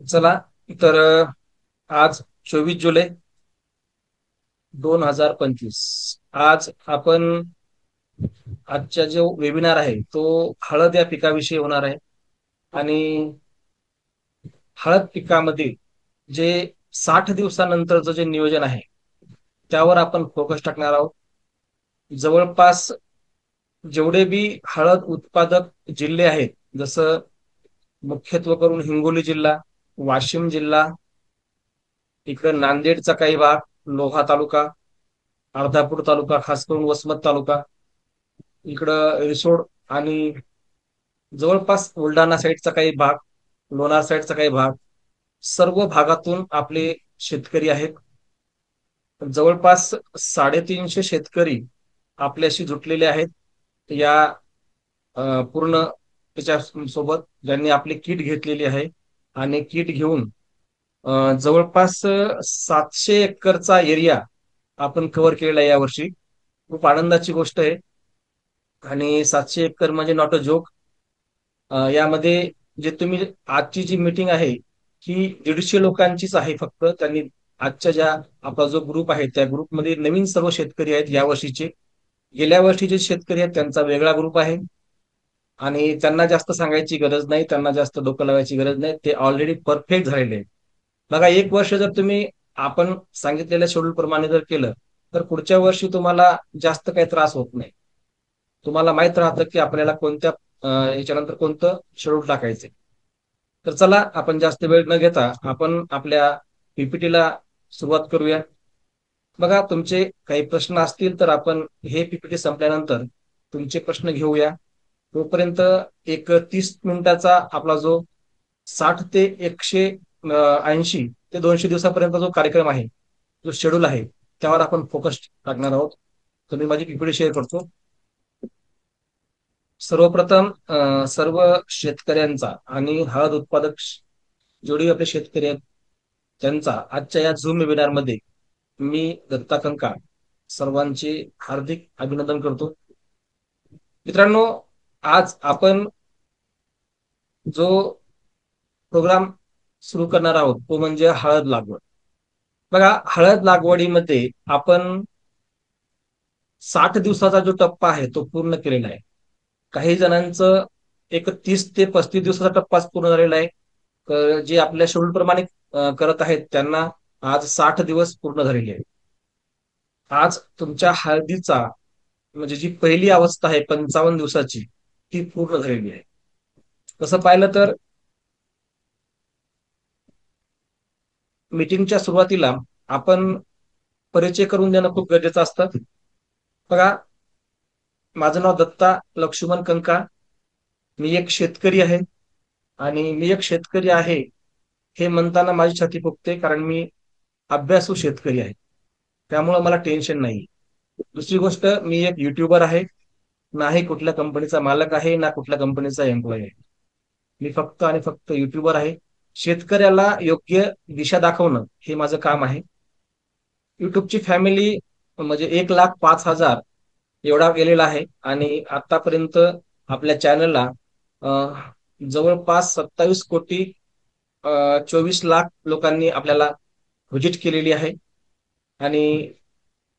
चला तर आज 24 जुलै 2025. आज आपण आजचा जो वेबिनार आहे तो हळद या पिकाविषयी होणार आहे. आणि हळद पिकामध्ये जे 60 दिवसानंतरचं जे नियोजन आहे त्यावर आपण फोकस टाकणार आहोत. जवळपास जेवढे बी हळद उत्पादक जिल्हे आहेत, जसं मुख्यत्वे करून हिंगोली जिल्हा, वाशिम जिल्हा, इकडे नांदेडचा काही भाग, लोहा तालुका, अर्धापूर तालुका, खास करून वसमत तालुका, इकडं रिसोड, आणि जवळपास बुलढाणा साईडचा काही भाग, लोणार साईडचा काही भाग, सर्व भागातून आपले शेतकरी आहेत. जवळपास 350 शेतकरी आपल्याशी जुटलेले आहेत या पूर्ण त्याच्या सोबत, ज्यांनी आपली किट घेतलेली आहे. आणि किट घेऊन जवळपास 700 एकरचा एरिया आपण कव्हर केलेला आहे यावर्षी. खूप आनंदाची गोष्ट आहे. आणि 700 एकर म्हणजे नॉट अ जोक. यामध्ये जे तुम्ही आजची जी मीटिंग आहे ही 150 लोकांचीच आहे फक्त. त्यांनी आजच्या ज्या आपला जो ग्रुप आहे त्या ग्रुपमध्ये नवीन सर्व शेतकरी आहेत यावर्षीचे. गेल्या वर्षीचे शेतकरी आहेत त्यांचा वेगळा ग्रुप आहे. आणि त्यांना जास्त सांगायची गरज नाही, त्यांना जास्त डोकं लावायची गरज नाही, ते ऑलरेडी परफेक्ट झालेले आहेत. बघा, एक वर्ष जर तुम्ही आपण सांगितलेल्या शेड्यूल प्रमाणे जर केलं तर पुढच्या वर्षी तुम्हाला जास्त काही त्रास होत नाही. तुम्हाला माहित राहतं की आपल्याला कोणत्या याच्यानंतर कोणतं शेड्यूल टाकायचे. तर चला, आपण जास्त वेळ न घेता आपण आपल्या पीपीटीला सुरुवात करूया. बघा, तुमचे काही प्रश्न असतील तर आपण हे पीपीटी संपल्यानंतर तुमचे प्रश्न घेऊया. तोपर्यंत एक 30 मिनिटाचा आपला जो 60 ते 180 ते 200 दिवसापर्यंत जो कार्यक्रम आहे, जो शेड्यूल आहे, त्यावर आपण फोकस टाकणार आहोत. तर मी माझी पीपीटी शेअर करतो. सर्वप्रथम सर्व शेतकऱ्यांचा आणि हळद उत्पादक जेवढे आपले शेतकरी आहेत त्यांचा आजच्या या झूम वेबिनार मध्ये मी दत्ता कंका सर्वांचे हार्दिक अभिनंदन करतो. मित्रांनो, आज आपण जो प्रोग्राम सुरू करणार आहोत तो म्हणजे हळद लागवड. बघा, हळद लागवडीमध्ये आपण 60 दिवसाचा जो टप्पा आहे तो पूर्ण केलेला आहे. काही जणांचं एक 30 ते 35 दिवसाचा टप्पाच पूर्ण झालेला आहे. जे आपल्या शेड्यूल प्रमाणे करत आहेत त्यांना आज 60 दिवस पूर्ण झालेले आहेत. आज तुमच्या हळदीचा म्हणजे जी पहिली अवस्था आहे 55 दिवसाची, ती पूर्ण झालेली आहे. तसं पाहिलं तर मीटिंगच्या सुरुवातीला आपण परिचय करून देणं खूप गरजेचं असतं. बघा, माझं नाव दत्ता लक्ष्मण कंका. मी एक शेतकरी आहे. आणि मी एक शेतकरी आहे हे म्हणताना माझी छाती फुगते, कारण मी अभ्यासू शेतकरी आहे. त्यामुळे मला टेन्शन नाही. दुसरी गोष्ट, मी एक युट्यूबर आहे. नाही कुठल्या कंपनीचा मालक आहे, ना कुठल्या कंपनीचा एम्प्लॉय आहे. मी फक्त आणि फक्त युट्यूबर आहे. शेतकऱ्याला योग्य दिशा दाखवणं हे माझं काम आहे. युट्यूबची फॅमिली म्हणजे 1,05,000 एवढा गेलेला आहे. आणि आतापर्यंत आपल्या चॅनलला जवळपास 27 कोटी 24 लाख लोकांनी आपल्याला व्हिजिट केलेली आहे. आणि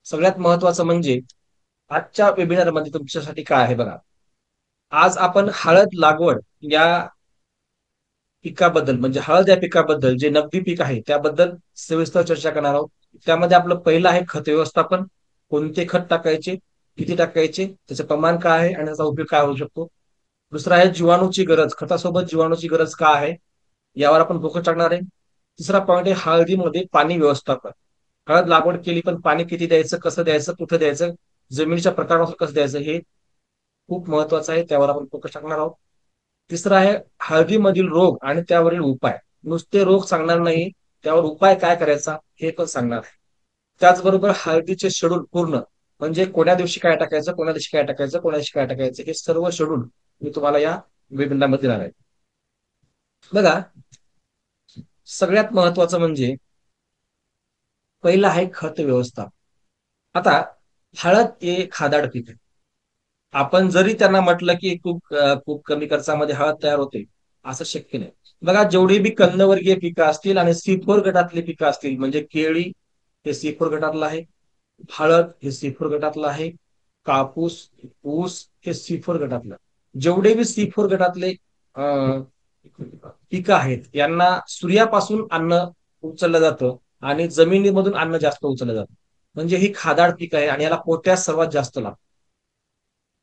सगळ्यात महत्वाचं म्हणजे आजच्या वेबिनारमध्ये तुमच्यासाठी काय आहे बघा. आज आपण हळद लागवड या पिकाबद्दल म्हणजे हळद या पिकाबद्दल, जे नगदी पीक आहे त्याबद्दल सविस्तर चर्चा करणार आहोत. त्यामध्ये आपलं पहिलं आहे खत व्यवस्थापन. कोणते खत टाकायचे, किती टाकायचे, त्याचे प्रमाण काय आहे आणि त्याचा उपयोग काय होऊ शकतो. दुसरा आहे जीवाणूची गरज. खतासोबत जीवाणूची गरज का आहे यावर आपण फोकस टाकणार आहे. तिसरा पॉईंट आहे हळदीमध्ये पाणी व्यवस्थापन. हळद लागवड केली पण पाणी किती द्यायचं, कसं द्यायचं, कुठं द्यायचं, जमिनीच्या प्रकारानुसार कसं द्यायचं, हे खूप महत्वाचं आहे. त्यावर आपण फोकस टाकणार आहोत. तिसरं आहे हळदीमधील रोग आणि त्यावरील उपाय. नुसते रोग सांगणार नाही, त्यावर उपाय काय करायचा हे पण सांगणार आहे. त्याचबरोबर हळदीचे शेड्यूल पूर्ण, म्हणजे कोण्या दिवशी काय टाकायचं, कोण्या दिवशी काय टाकायचं, कोण्या दिवशी काय टाकायचं, हे सर्व शेड्यूल मी तुम्हाला या वेबिनारमध्ये देणार आहे. बघा, सगळ्यात महत्वाचं म्हणजे पहिलं आहे खत व्यवस्था. आता हळद हे खादाड पीक आहे. आपण जरी त्यांना म्हटलं की खूप खूप कमी खर्चामध्ये हळद तयार होते, असं शक्य नाही. बघा, जेवढी बी कंदवर्गीय पिकं असतील आणि C4 गटातली पिकं असतील, म्हणजे केळी हे C4 गटातलं आहे, हळद हे C4 गटातलं आहे, कापूस, ऊस हे C4 गटातलं. जेवढे बी C4 गटातले पिकं आहेत, यांना सूर्यापासून अन्न उचललं जातं आणि जमिनीमधून अन्न जास्त उचललं जातं. म्हणजे ही खादाड पीक आहे आणि याला पोटॅश सर्वात जास्त लागतो.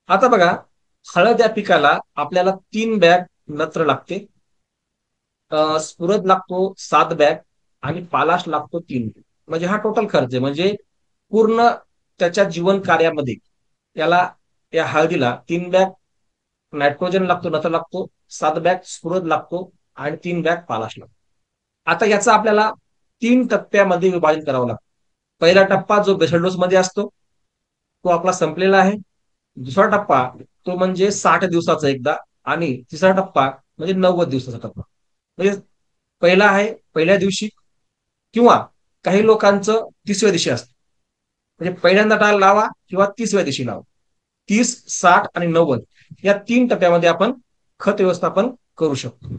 आता बघा, हळद या पिकाला आपल्याला 3 बॅग नत्र लागते, स्फुरद लागतो 7 बॅग आणि पालाश लागतो 3 बॅग. म्हणजे हा टोटल खर्च आहे. म्हणजे पूर्ण त्याच्या जीवन कार्यामध्ये याला, या हळदीला 3 बॅग नायट्रोजन लागतो, नत्र लागतो, 7 बॅग स्फुरद लागतो आणि 3 बॅग पालाश लागतो. आता याचा आपल्याला 3 टप्प्यामध्ये विभाजन करावं लागतं. पहिला टप्पा जो बेसल्डोस मध्ये असतो तो आपला संपलेला आहे. दुसरा टप्पा तो म्हणजे 60 दिवसाचा एकदा, आणि तिसरा टप्पा म्हणजे 90 दिवसाचा टप्पा. म्हणजे पहिला आहे पहिल्या दिवशी, किंवा काही लोकांचं 30व्या दिवशी असतं. म्हणजे पहिल्यांदा टाळ लावा किंवा 30व्या दिवशी लावा. 30, 60 आणि 90 या 3 टप्प्यामध्ये आपण खत व्यवस्थापन करू शकतो.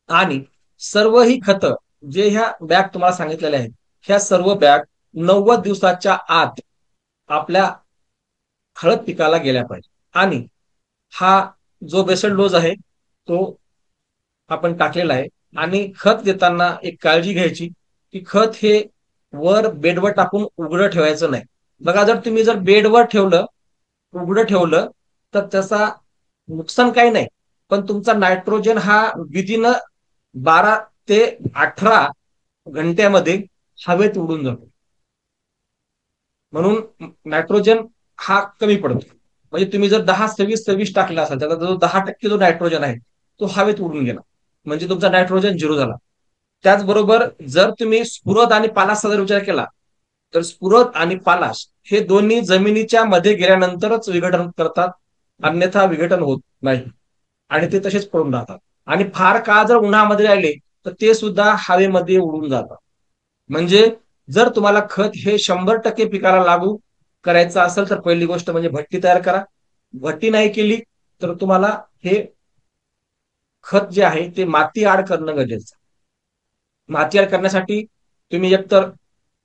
आणि सर्व ही खतं जे ह्या बॅग तुम्हाला सांगितलेल्या आहेत, ह्या सर्व बॅग 90 दिवसाच्या आत आपल्या हळद पिकाला गेल्या पाहिजे. आणि हा जो बेसल डोस आहे तो आपण टाकलेला आहे. आणि खत देताना एक काळजी घ्यायची की खत हे वर बेडवर टाकून उघडं ठेवायचं नाही. बघा, जर तुम्ही जर बेडवर ठेवलं, उघडं ठेवलं, तर त्याचा नुकसान काही नाही, पण तुमचा नायट्रोजन हा विदिन 12 ते 18 घंट्यामध्ये हवेत उडून जातो. म्हणून नायट्रोजन हा कमी पडतो. म्हणजे तुम्ही जर 10-26-26 टाकला असाल, त्याचा जो 10% जो नायट्रोजन आहे तो हवेत उडून गेला, म्हणजे तुमचा नायट्रोजन 0 झाला. त्याचबरोबर जर तुम्ही स्फुरद आणि पालाशचा जर विचार केला, तर स्फुरद आणि पालाश हे दोन्ही जमिनीच्या मध्ये गेल्यानंतरच विघटन करतात, अन्यथा विघटन होत नाही आणि ते तसेच पडून राहतात. आणि फार काळ जर उन्हामध्ये राहिले तर ते सुद्धा हवेमध्ये उडून जातात. म्हणजे जर तुम्हाला खत हे 100% पिकाला लागू करायचं असेल, तर पहिली गोष्ट म्हणजे भट्टी तयार करा. भट्टी नाही केली तर तुम्हाला हे खत जे आहे ते माती आड करणं गरजेचं. माती आड करण्यासाठी तुम्ही एकतर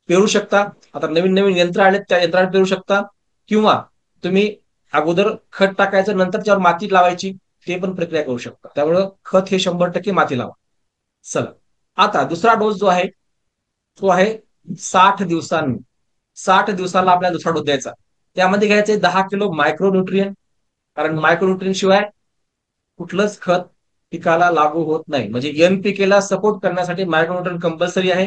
पेरू शकता, आता नवीन नवीन यंत्र आले त्या यंत्राने पेरू शकता, किंवा तुम्ही अगोदर खत टाकायचं नंतर त्यावर माती लावायची, ते पण प्रक्रिया करू शकता. त्यामुळं खत हे 100% माती लावा. चला, आता दुसरा डोस जो आहे तो आहे 60 दिवसांनी. 60 दिवसाला आपल्याला दुसरा डोस द्यायचा. त्यामध्ये घ्यायचे 10 किलो मायक्रोन्युट्रियन, कारण मायक्रोन्युट्रियन शिवाय कुठलंच खत पिकाला लागू होत नाही. म्हणजे NPK ला सपोर्ट करण्यासाठी मायक्रोन्युट्रियन कंपल्सरी आहे.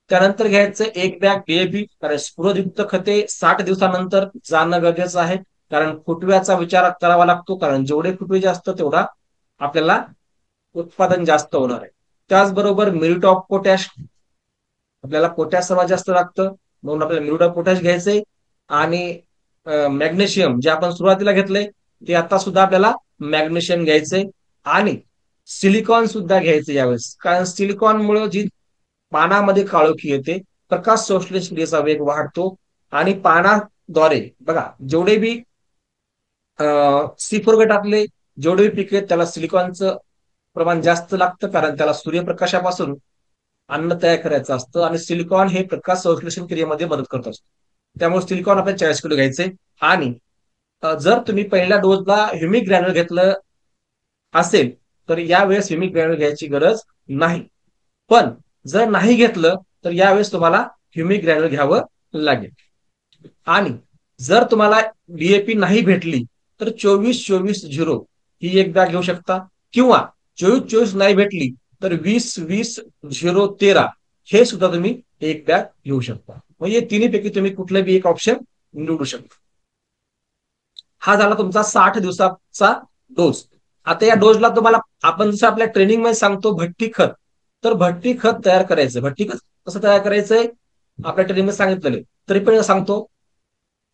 त्यानंतर घ्यायचं 1 बॅग DAP, कारण स्फुरदयुक्त खते 60 दिवसानंतर जाणं गरजेचं आहे. कारण फुटव्याचा विचार करावा लागतो, कारण जेवढे फुटवे जास्त तेवढा आपल्याला उत्पादन जास्त होणार आहे. त्याचबरोबर म्युरेट ऑफ पोटॅश, आपल्याला पोटॅश सर्वात जास्त लागतं, म्हणून आपल्याला म्युरेट ऑफ पोटॅश घ्यायचंय. आणि मॅग्नेशियम जे आपण सुरुवातीला घेतलंय ते आता सुद्धा आपल्याला मॅग्नेशियम घ्यायचंय. आणि सिलिकॉन सुद्धा घ्यायचं यावेळेस, कारण सिलिकॉनमुळे जी पानामध्ये काळोखी येते, प्रकाश संश्लेषण क्रियेचा वेग वाढतो, आणि पानाद्वारे बघा जेवढे बी C4 गटातले जेवढे बी पिक आहेत त्याला सिलिकॉनचं प्रमाण जास्त लागतं, कारण त्याला सूर्यप्रकाशापासून अन्न तयार करायचं असतं आणि सिलिकॉन हे प्रकाश संश्लेषण क्रियेमध्ये मदत करत असतो. त्यामुळे सिलिकॉन आपल्याला 40 किलो घ्यायचे. आणि जर तुम्ही पहिल्या डोसला ह्युमिक ग्रॅन्युल घेतलं असेल तर यावेळेस ह्युमिक ग्रॅन्युल घ्यायची गरज नाही. पण जर नाही घेतलं तर यावेळेस तुम्हाला ह्युमिक ग्रॅन्युल घ्यावं लागेल. आणि जर तुम्हाला DAP नाही भेटली तर 24-24-0 ही एक बॅग घेऊ शकता, किंवा 24-24 नाही भेटली तर 20-20-0-13 हे सुद्धा तुम्ही एक बॅग घेऊ शकता. म्हणजे तिन्ही पैकी तुम्ही कुठलं बी एक ऑप्शन निवडू शकता. हा झाला तुमचा 60 दिवसाचा डोस. आता या डोसला तुम्हाला आपण जसं आपल्या ट्रेनिंग मध्ये सांगतो भट्टी खत, तर भट्टी खत तयार करायचं. भट्टी खत कसं तयार करायचंय आपल्या ट्रेनिंग मध्ये सांगितलेलं, तरी पण सांगतो.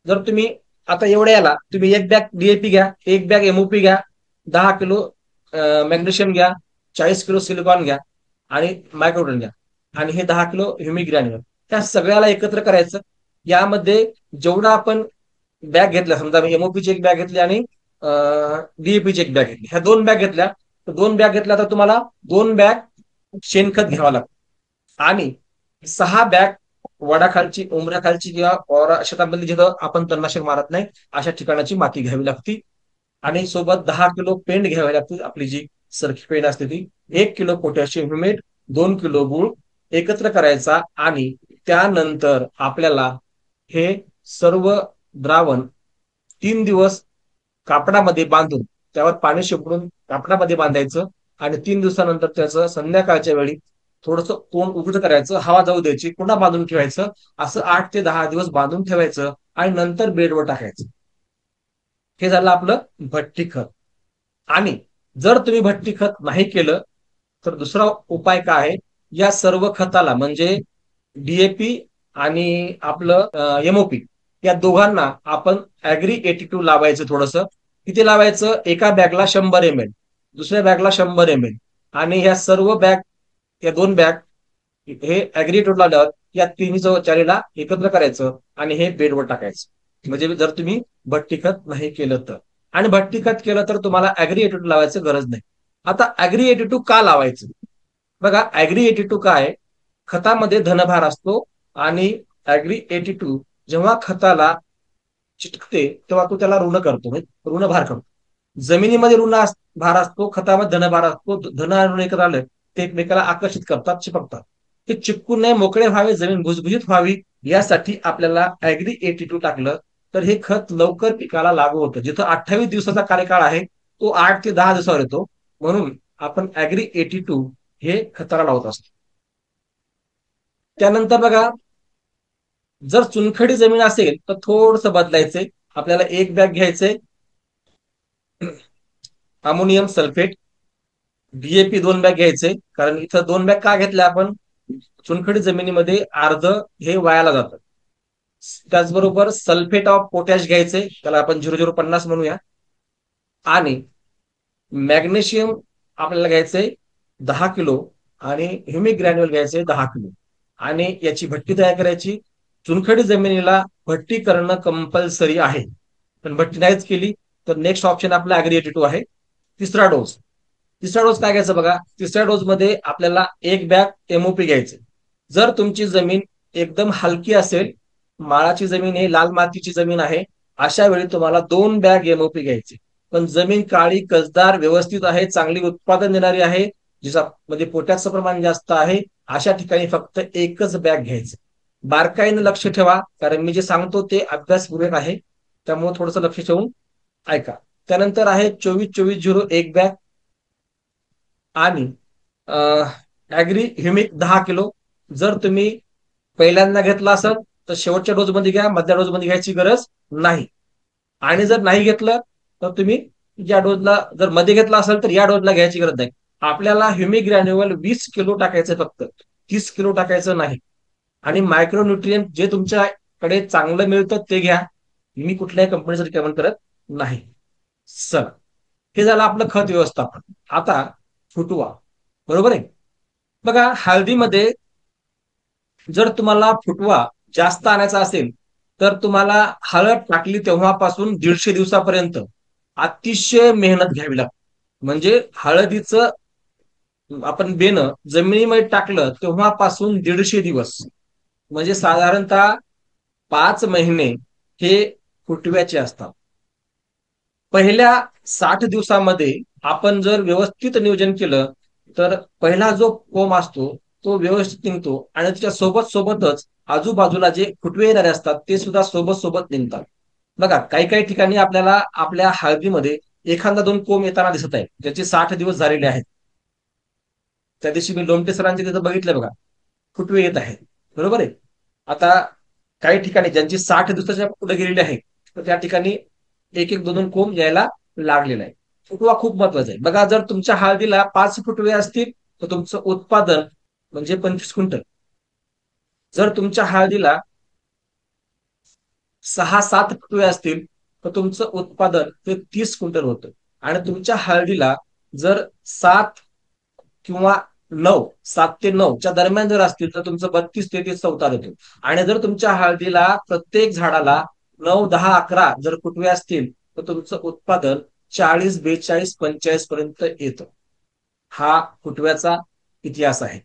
जर तुम्ही आता एवढ्या याला तुम्ही 1 बॅग DAP घ्या, 1 बॅग MOP घ्या, 10 किलो मॅग्नेशियम घ्या, 40 किलो सिलिकॉन घ्या आणि मायक्रोन्युट्रियन घ्या, आणि हे 10 किलो ह्युमिक ग्रॅन्युल, त्या सगळ्याला एकत्र करायचं. यामध्ये जेवढा आपण बॅग घेतल्या, समजा मी MOP ची एक बॅग घेतली आणि DAP ची एक बॅग घेतली, ह्या 2 बॅग घेतल्या, तर 2 बॅग घेतल्या तर तुम्हाला 2 बॅग शेणखत घ्यावं लागतं आणि 6 बॅग वडाखालची, उमऱ्याखालची किंवा शेतामधली जिथं आपण तणनाशक मारत नाही अशा ठिकाणाची माती घ्यावी लागती आणि सोबत 10 किलो पेंड घ्यावी लागते, आपली जी सरकी पेंड असते ती, 1 किलो पोटॅशियम ह्युमेट, 2 किलो गुळ एकत्र करायचा आणि त्यानंतर आपल्याला हे सर्व द्रावण 3 दिवस कापडामध्ये बांधून त्यावर पाणी शिंपडून कापडामध्ये बांधायचं आणि 3 दिवसानंतर त्याचं संध्याकाळच्या वेळी थोडस तोंड उघड करायचं, हवा जाऊ द्यायची, पुन्हा बांधून ठेवायचं. असं 8 ते 10 दिवस बांधून ठेवायचं आणि नंतर बेडवर टाकायचं. हे झालं आपलं भट्टी खत. आणि जर तुम्ही भट्टी खत नाही केलं तर दुसरा उपाय काय आहे, या सर्व खताला म्हणजे डीएपी आणि आपलं एमओपी या दोघांना आपण ऍग्री 82 लावायचं. थोडस किती लावायचं, एका बॅगला 100 ml, दुसऱ्या बॅगला 100 ml आणि ह्या सर्व बॅग, या 2 बॅग हे ऍग्री 82 लावल्यावर या तिन्ही चारीला एकत्र करायचं आणि हे बेडवर टाकायचं. म्हणजे जर तुम्ही भट्टी खत नाही केलं तर. आणि भट्टी खत केलं तर तुम्हाला ऍग्री 82 लावायचं गरज नाही. आता ऍग्री 82 का लावायचं? बघा, ऍग्री 82 काय, खतामध्ये धनभार असतो आणि ऍग्री 82 जेव्हा खताला चिटकते तेव्हा तो त्याला ऋण करतो, म्हणजे ऋणभार करतो. जमिनीमध्ये भार असतो, खतामध्ये धनभार असतो. धन आणि ऋण एकत्र आलं ते एकमेकाला आकर्षित करतात, चिपकतात. ते चिपकू नये, मोकळे व्हावे, जमीन भुसभुशीत व्हावी यासाठी आपल्याला ऍग्री 82 टाकलं तर हे खत लवकर पिकाला लागू होतं. जिथं 28 दिवसाचा कार्यकाळ आहे तो 8 ते 10 दिवसावर येतो. म्हणून आपण ऍग्री 82 हे खताला लावत असतो. त्यानंतर बघा, जर चुनखडी जमीन असेल तर थोडस बदलायचंय. आपल्याला 1 बॅग घ्यायचंय अमोनियम सल्फेट, डीएपी 2 बॅग घ्यायचे. कारण इथं 2 बॅग का घेतल्या आपण, चुनखडी जमिनीमध्ये अर्ध हे वायाला जातं. त्याचबरोबर सल्फेट ऑफ पोटॅश घ्यायचे, त्याला आपण 0050 म्हणूया. आणि मॅग्नेशियम आपल्याला घ्यायचंय 10 किलो आणि ह्युमिक ग्रॅन्युअल घ्यायचे 10 किलो आणि याची भट्टी तयार करायची. चुनखडी जमिनीला भट्टी करणं कंपल्सरी आहे, पण भट्टी नाहीच केली तर नेक्स्ट ऑप्शन आपला ऍग्री 82 आहे. तिसरा डोस. तिसरा डोस काय घ्यायचा बघा, तिसऱ्या डोस मध्ये आपल्याला 1 बॅग एमओपी घ्यायचे. जर तुमची जमीन एकदम हलकी असेल, माळाची जमीन आहे, लाल मातीची जमीन आहे, अशा वेळी तुम्हाला 2 बॅग एमओपी घ्यायचे. पण जमीन काळी कसदार व्यवस्थित आहे, चांगली उत्पादन देणारी आहे, जिचा म्हणजे पोटॅशचं प्रमाण जास्त आहे, अशा ठिकाणी फक्त 1च बॅग घ्यायचं. बारकाईनं लक्ष ठेवा, कारण मी जे सांगतो ते अभ्यासपूर्वक आहे, त्यामुळे थोडंसं लक्ष ठेवून ऐका. त्यानंतर आहे 24-24-0 1 बॅग आणि ऍग्री ह्युमिक 10 किलो. जर तुम्ही पहिल्यांदा घेतला असेल तर शेवटच्या डोस मध्ये घ्या, मधल्या डोस मध्ये घ्यायची गरज नाही. आणि जर नाही घेतलं तर तुम्ही या डोजला, जर मध्ये घेतला असेल तर या डोजला घ्यायची गरज नाही. आपल्याला ह्युमिक ग्रॅन्युअल 20 किलो टाकायचं, फक्त 30 किलो टाकायचं नाही. आणि मायक्रोन्युट्रियन जे तुमच्याकडे चांगलं मिळतं ते घ्या, मी कुठल्याही कंपनीचं रिकमेंड करत नाही. चला, हे झालं आपलं खत व्यवस्थापन. आता फुटवा, बरोबर आहे. बघा, हळदीमध्ये जर तुम्हाला फुटवा जास्त आणायचा असेल तर तुम्हाला हळद टाकली तेव्हापासून 150 दिवसापर्यंत अतिशय मेहनत घ्यावी लागते. म्हणजे हळदीचं आपण बेणं जमिनीमध्ये टाकलं तेव्हापासून 150 दिवस, म्हणजे साधारणतः 5 महिने हे फुटव्याचे असतात. पहिल्या 60 दिवसामध्ये आपण जर व्यवस्थित नियोजन केलं तर पहिला जो कोंब असतो तो व्यवस्थित निघतो आणि त्याच्या सोबत सोबतच आजूबाजूला जे फुटवे येणारे असतात ते सुद्धा सोबत सोबत निघतात. बघा, काही काही ठिकाणी आपल्याला आपल्या हळदीमध्ये एखादा 2 कोंब येताना दिसत आहे, ज्याचे 60 दिवस झालेले आहेत. त्या दिवशी मी लोमटे सरांचे तिथं बघितलं बघा, फुटवे येत आहेत, बरोबर आहे. आता काही ठिकाणी ज्यांची 60 दिवसाच्या पुढे गेलेली आहे तर त्या ठिकाणी एक एक 2 कोंब यायला लागलेला आहे. फुटवा खूप महत्वाचा आहे. बघा, जर तुमच्या हळदीला 5 फुटवे असतील तर तुमचं उत्पादन म्हणजे 25 क्विंटल. जर तुमच्या हळदीला 6-7 फुटवे असतील तर तुमचं उत्पादन ते 30 क्विंटल होतं. आणि तुमच्या हळदीला जर 7 ते 9 च्या दरम्यान जर असतील तर तुमचं 32-33 उतार येतो. आणि जर तुमच्या हळदीला प्रत्येक झाडाला 9-10-11 जर फुटवे असतील तर तुमचं उत्पादन 40-42-45 पर्यंत येतं. हा फुटव्याचा इतिहास आहे.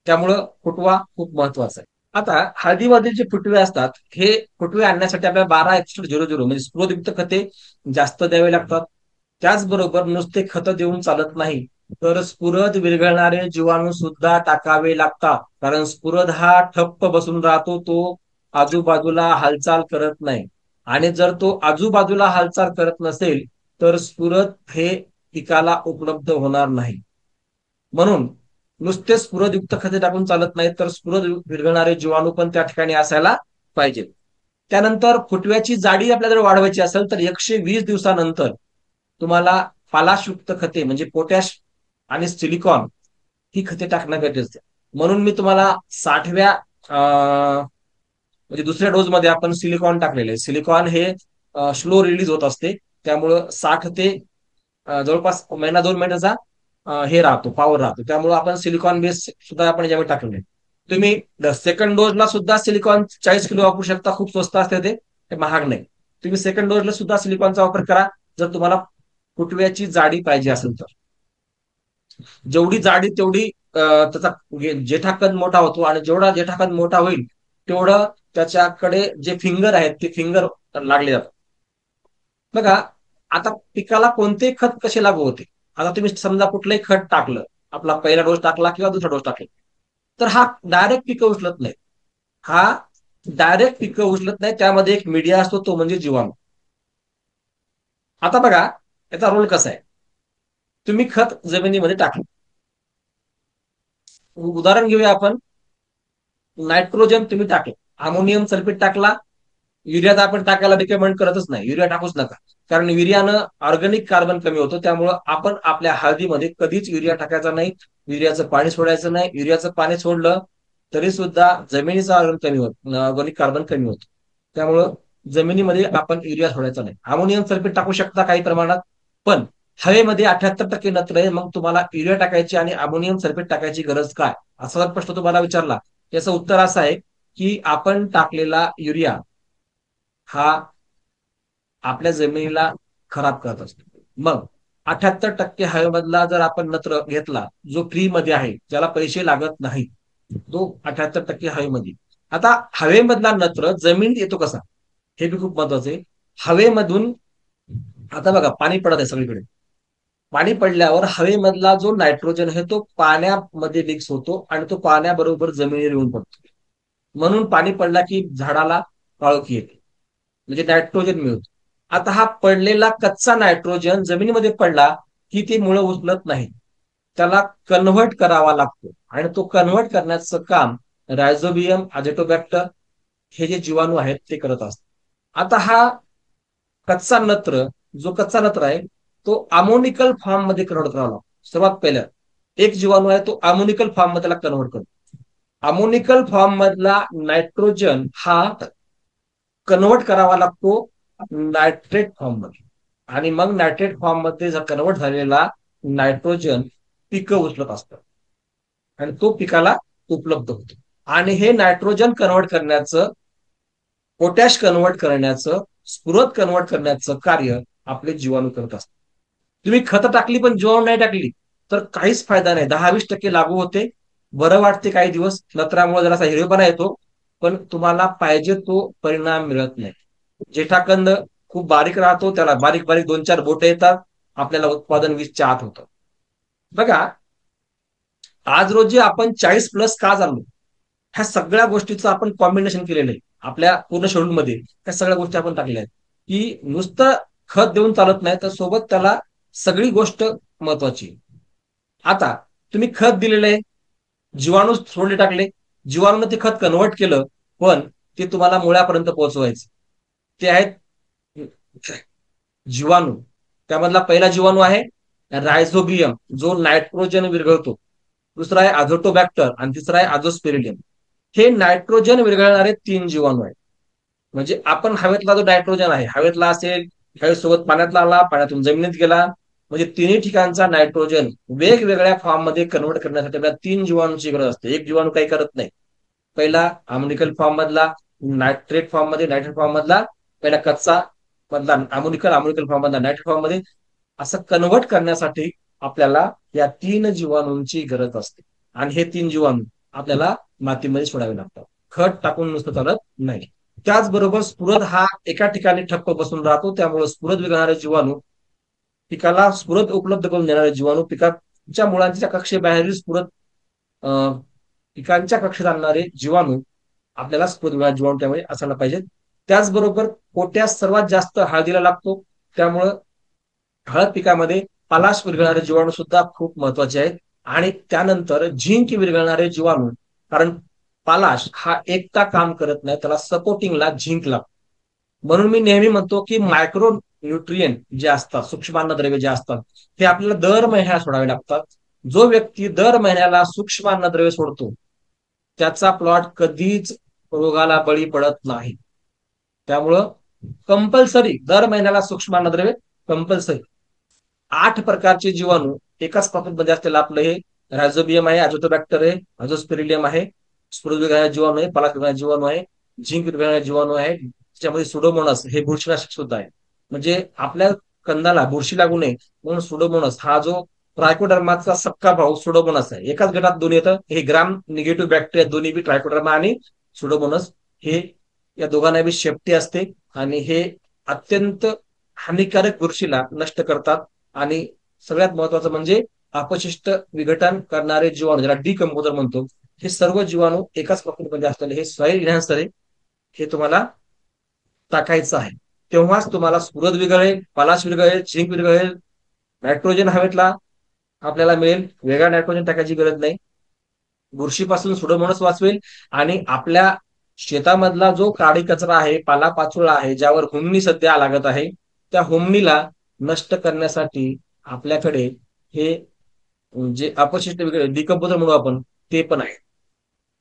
त्यामुळं फुटवा खूप महत्वाचा आहे. आता हळदीमध्ये जे फुटवे असतात, हे फुटवे आणण्यासाठी आपल्याला 12:00 म्हणजे स्फुरदयुक्त खते जास्त द्यावे लागतात. त्याचबरोबर नुसते खतं देऊन चालत नाही, तर स्फुरद विरघळणारे जीवाणू सुद्धा टाकावे लागतात. कारण स्फुरद हा ठप्प बसून राहतो, तो आजूबाजूला हालचाल करत नाही. आणि जर तो आजूबाजूला हालचाल करत नसेल, तर स्फुरद हे पिकाला उपलब्ध होणार नाही. म्हणून नुसते स्फुरदयुक्त खते टाकून चालत नाही, तर स्फुरद विरघळणारे जीवाणू पण त्या ठिकाणी असायला पाहिजेत. त्यानंतर फुटव्याची जाडी आपल्याला जर वाढवायची असेल, तर 120 दिवसानंतर तुम्हाला पालाशयुक्त खते म्हणजे पोटॅश आणि सिलिकॉन ही खते टाकणं गरजेचं आहे. म्हणून मी तुम्हाला 60व्या म्हणजे दुसऱ्या डोस मध्ये आपण सिलिकॉन टाकलेले आहे. सिलिकॉन हे स्लो रिलीज होत असते, त्यामुळं 60 ते जवळपास महिना 2 महिन्याचा हे राहतो, पॉवर राहतो. त्यामुळे आपण सिलिकॉन बेस सुद्धा आपण याच्यावर टाकले. तुम्ही सेकंड डोजला सुद्धा सिलिकॉन 40 किलो वापरू शकता. खूप स्वस्त असते ते महाग नाही. तुम्ही सेकंड डोजला सुद्धा सिलिकॉनचा वापर करा, जर तुम्हाला फुटव्याची जाडी पाहिजे असेल तर. जेवढी जाडी तेवढी त्याचा जेठाकद मोठा होतो, आणि जेवढा जेठाकद मोठा होईल तेवढं त्याच्याकडे जे फिंगर आहेत ते फिंगर लागले जातात. बघा, आता पिकाला कोणते खत कसे लागू होते. आता तुम्ही समजा कुठलंही खत टाकलं, आपला पहिला डोस टाकला किंवा दुसरा डोस टाकला, तर हा डायरेक्ट पिकं उचलत नाही. हा डायरेक्ट पिकं उचलत नाही, त्यामध्ये एक मीडिया असतो, तो म्हणजे जीवाणू. आता बघा, याचा रोल कसा आहे. तुम्ही खत जमिनीमध्ये टाकलं, उदाहरण घेऊया आपण. नायट्रोजन तुम्ही टाकलं, अमोनियम सल्फेट टाकला. युरिया तर आपण टाकायला रिकमेंड करतच नाही, युरिया टाकूच नका. कारण युरियानं ऑर्गॅनिक कार्बन कमी होतं, त्यामुळं आपण आपल्या हळदीमध्ये कधीच युरिया टाकायचा नाही. युरियाचं पाणी सोडायचं नाही. युरियाचं पाणी सोडलं तरी सुद्धा जमिनीचा ऑर्गॅनिक कार्बन कमी होतं. त्यामुळं जमिनीमध्ये आपण युरिया सोडायचा नाही. अमोनियम सल्फेट टाकू शकता काही प्रमाणात, पण हवेमध्ये 78% नत्र आहे, मग तुम्हाला युरिया टाकायची आणि अमोनियम सल्फेट टाकायची गरज काय, असा जर प्रश्न तुम्हाला विचारला, याचं उत्तर असं आहे की आपण टाकलेला युरिया हा आपल्या जमिनीला खराब करत असतो. मग 78% हवेमधला जर आपण नत्र घेतला, जो फ्री मध्ये आहे, ज्याला पैसे लागत नाहीत, तो 78% हवेमध्ये. आता हवेमधला नत्र जमिनीत येतो कसा, हे बी खूप महत्वाचं आहे. हवेमधून आता बघा, पाणी पडत आहे सगळीकडे. पाणी पडल्यावर हवेमधला जो नायट्रोजन आहे तो पाण्यामध्ये मिक्स होतो, आणि तो पाण्याबरोबर जमिनीवर येऊन पडतो. म्हणून पाणी पडला की झाडाला काळोखी येते, म्हणजे नायट्रोजन मिळतं. आता हा पडलेला कच्चा नायट्रोजन जमिनीमध्ये पडला की ती मुळं उचलत नाही, त्याला कन्व्हर्ट करावा लागतो. आणि तो कन्व्हर्ट करण्याचं काम रायझोबियम अझेटोबॅक्टर हे जे जीवाणू आहेत ते करत असतात. आता हा कच्चा नत्र, जो कच्चा नत्र आहे, तो अमोनिकल फॉर्म मध्ये कन्व्हर्ट करावा लागतो. सर्वात पहिल्या एक जीवाणू आहे, तो अमोनिकल फॉर्म मध्ये त्याला कन्व्हर्ट करतो. अमोनिकल फॉर्म मधला नायट्रोजन हा कन्व्हर्ट करावा लागतो नायट्रेट फॉर्म मध्ये. आणि मग नायट्रेट फॉर्म मध्ये जर कन्व्हर्ट झालेला नायट्रोजन पिकं उचलत असतं, आणि तो पिकाला उपलब्ध होतो. आणि हे नायट्रोजन कन्व्हर्ट करण्याचं, पोटॅश कन्व्हर्ट करण्याचं, स्फुरद कन्व्हर्ट करण्याचं कार्य आपले जीवाणू करत असतात. तुम्ही खतं टाकली पण जीवाणू नाही टाकली, तर काहीच फायदा नाही. 10-20% लागू होते, बरं वाटते काही दिवस, नत्रामुळे जरासा हिरवेपणा येतो, पण तुम्हाला पाहिजे तो परिणाम मिळत नाही. जेठाकंद खूप बारीक राहतो, त्याला बारीक बारीक 2-4 बोटे येतात, आपल्याला उत्पादन 20च्या आत होतं. बघा, आज रोजी आपण 40+ का झालो, ह्या सगळ्या गोष्टीचं आपण कॉम्बिनेशन केलेलं आहे. आपल्या पूर्ण शेड्यूलमध्ये ह्या सगळ्या गोष्टी आपण टाकल्या आहेत, की नुसतं खत देऊन चालत नाही, तर सोबत त्याला सगळी गोष्ट महत्वाची. आता तुम्ही खत दिलेलं आहे, जीवाणू सोडले टाकले, जीवाणूने ते खत कन्व्हर्ट केलं, पण ते तुम्हाला मुळापर्यंत पोहोचवायचं. ते आहेत जीवाणू. त्यामधला पहिला जीवाणू आहे रायझोबियम, जो नायट्रोजन विरघळतो. दुसरा आहे अझोटोबॅक्टर, आणि तिसरा आहे आझोस्पेरिडियम. हे नायट्रोजन विरघळणारे 3 जीवाणू आहेत. म्हणजे आपण हवेतला जो नायट्रोजन आहे, हवेतला असेल, हवेसोबत पाण्यातला आला, पाण्यातून जमिनीत गेला, म्हणजे तिन्ही ठिकाणचा नायट्रोजन वेगवेगळ्या फॉर्म मध्ये कन्व्हर्ट करण्यासाठी आपल्याला 3 जीवाणूची गरज असते. एक जीवाणू काही करत नाही. पहिला अमोनिकल फॉर्म मधला, नायट्रेट फॉर्म मध्ये, नायट्रेट फॉर्म मधला, पहिला कच्चा मधला अमोनिकल, अमोनिकल फॉर्म मधला नायट्रेट फॉर्म मध्ये, असं कन्व्हर्ट करण्यासाठी आपल्याला या 3 जीवाणूंची गरज असते. आणि हे 3 जीवाणू आपल्याला मातीमध्ये सोडावे लागतात. खत टाकून नुसतं चालत नाही. त्याचबरोबर स्फुरद हा एका ठिकाणी ठप्प बसून राहतो, त्यामुळे स्फुरद विरघळणारे जीवाणू, पिकाला स्फुरद उपलब्ध करून देणारे जीवाणू, पिकाच्या मुळांच्या कक्षेबाहेरील स्फुरद पिकांच्या कक्षेत आणणारे जीवाणू आपल्याला स्फुरद विरघळणारे जीवाणू त्यामुळे असायला पाहिजेत. त्याचबरोबर पोटॅश सर्वात जास्त हळदीला लागतो, त्यामुळं हळद पिकामध्ये पालाश विरघळणारे जीवाणू सुद्धा खूप महत्वाचे आहेत. आणि त्यानंतर झिंक विरघळणारे जीवाणू, कारण पालाश हा एकटा काम करत नाही, त्याला सपोर्टिंगला झिंक लागतो. म्हणून मी नेहमी म्हणतो की मायक्रो न्यूट्रिएंट जे असतात, सूक्ष्म अन्नद्रव्य जे असतात, ते आपल्याला दर महिन्याला सोडावे लागतात. जो व्यक्ती दर महिन्याला सूक्ष्म अन्नद्रव्य सोडतो त्याचा प्लॉट कधीच रोगाला बळी पडत नाही. त्यामुळं कंपल्सरी दर महिन्याला सूक्ष्म अन्नद्रव्य कंपल्सरी. 8 प्रकारचे जीवाणू एकाच मध्ये असलेलं आपलं हे रायझोबियम आहे, अझोथोबॅक्टर आहे, अझोस्पेरिलियम आहे, स्फुरद विरघळणारे जीवाणू आहे, पालाश विरघळणारे जीवाणू आहे, झिंक विरघळणारे जीवाणू आहे, त्याच्यामध्ये सुडोमोनास हे बुरशीनाशक सुद्धा आहे. म्हणजे आपल्या कंदाला बुरशी लागू नये म्हणून सुडोमोनास हा जो ट्रायकोडर्माचा सक्का भाऊ सुडोमोनास आहे, एकाच गटात दोन्ही येतं. हे ग्राम निगेटिव्ह बॅक्टेरिया दोन्ही बी ट्रायकोडर्मा आणि सुडोमोनास हे या दोघांना बी शेपटी असते आणि हे अत्यंत हानिकारक बुरशीला नष्ट करतात. आणि सगळ्यात महत्वाचं म्हणजे अपशिष्ट विघटन करणारे जीवाणू, ज्याला डिकंपोजर म्हणतो, हे सर्व जीवाणू एकाच पॉकेटमध्ये असलेले हे सॉइल इन्हान्सर आहे. हे तुम्हाला टाकायचं आहे, तेव्हाच तुम्हाला स्फुरद विरघळेल, पालाश विरघळेल, झिंक विरघळेल, नायट्रोजन हवेतला आपल्याला मिळेल, वेगळा नायट्रोजन टाकायची गरज नाही, बुरशीपासून सुडोमोनास वाचवेल. आणि आपल्या शेतामधला जो काडी कचरा आहे, पालापाचोळा आहे, ज्यावर हुमणी सध्या लागत आहे, त्या हुमणीला नष्ट करण्यासाठी आपल्याकडे हे जे अपशिष्ट डिकंपोजर म्हणू आपण, ते पण आहे.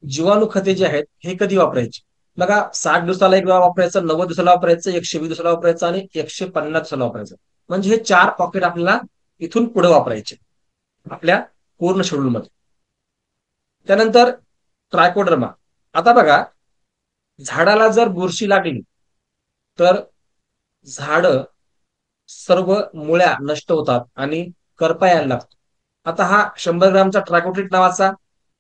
जीवाणू खते जे आहेत हे कधी वापरायची? बघा, 60 दिवसाला एक वेळा वापरायचं, 90 दिवसाला वापरायचं, 120 दिवसाला वापरायचं आणि 150 दिवसाला वापरायचं. म्हणजे हे 4 पॉकेट आपल्याला इथून पुढे वापरायचे आपल्या पूर्ण शेड्यूल मध्ये. त्यानंतर ट्रायकोडर्मा. आता बघा, झाडाला जर बुरशी लागली तर झाड सर्व मुळ्या नष्ट होतात आणि करपा यायला लागतो. आता हा 100 ग्रामचा ट्रायकोट्रिट नावाचा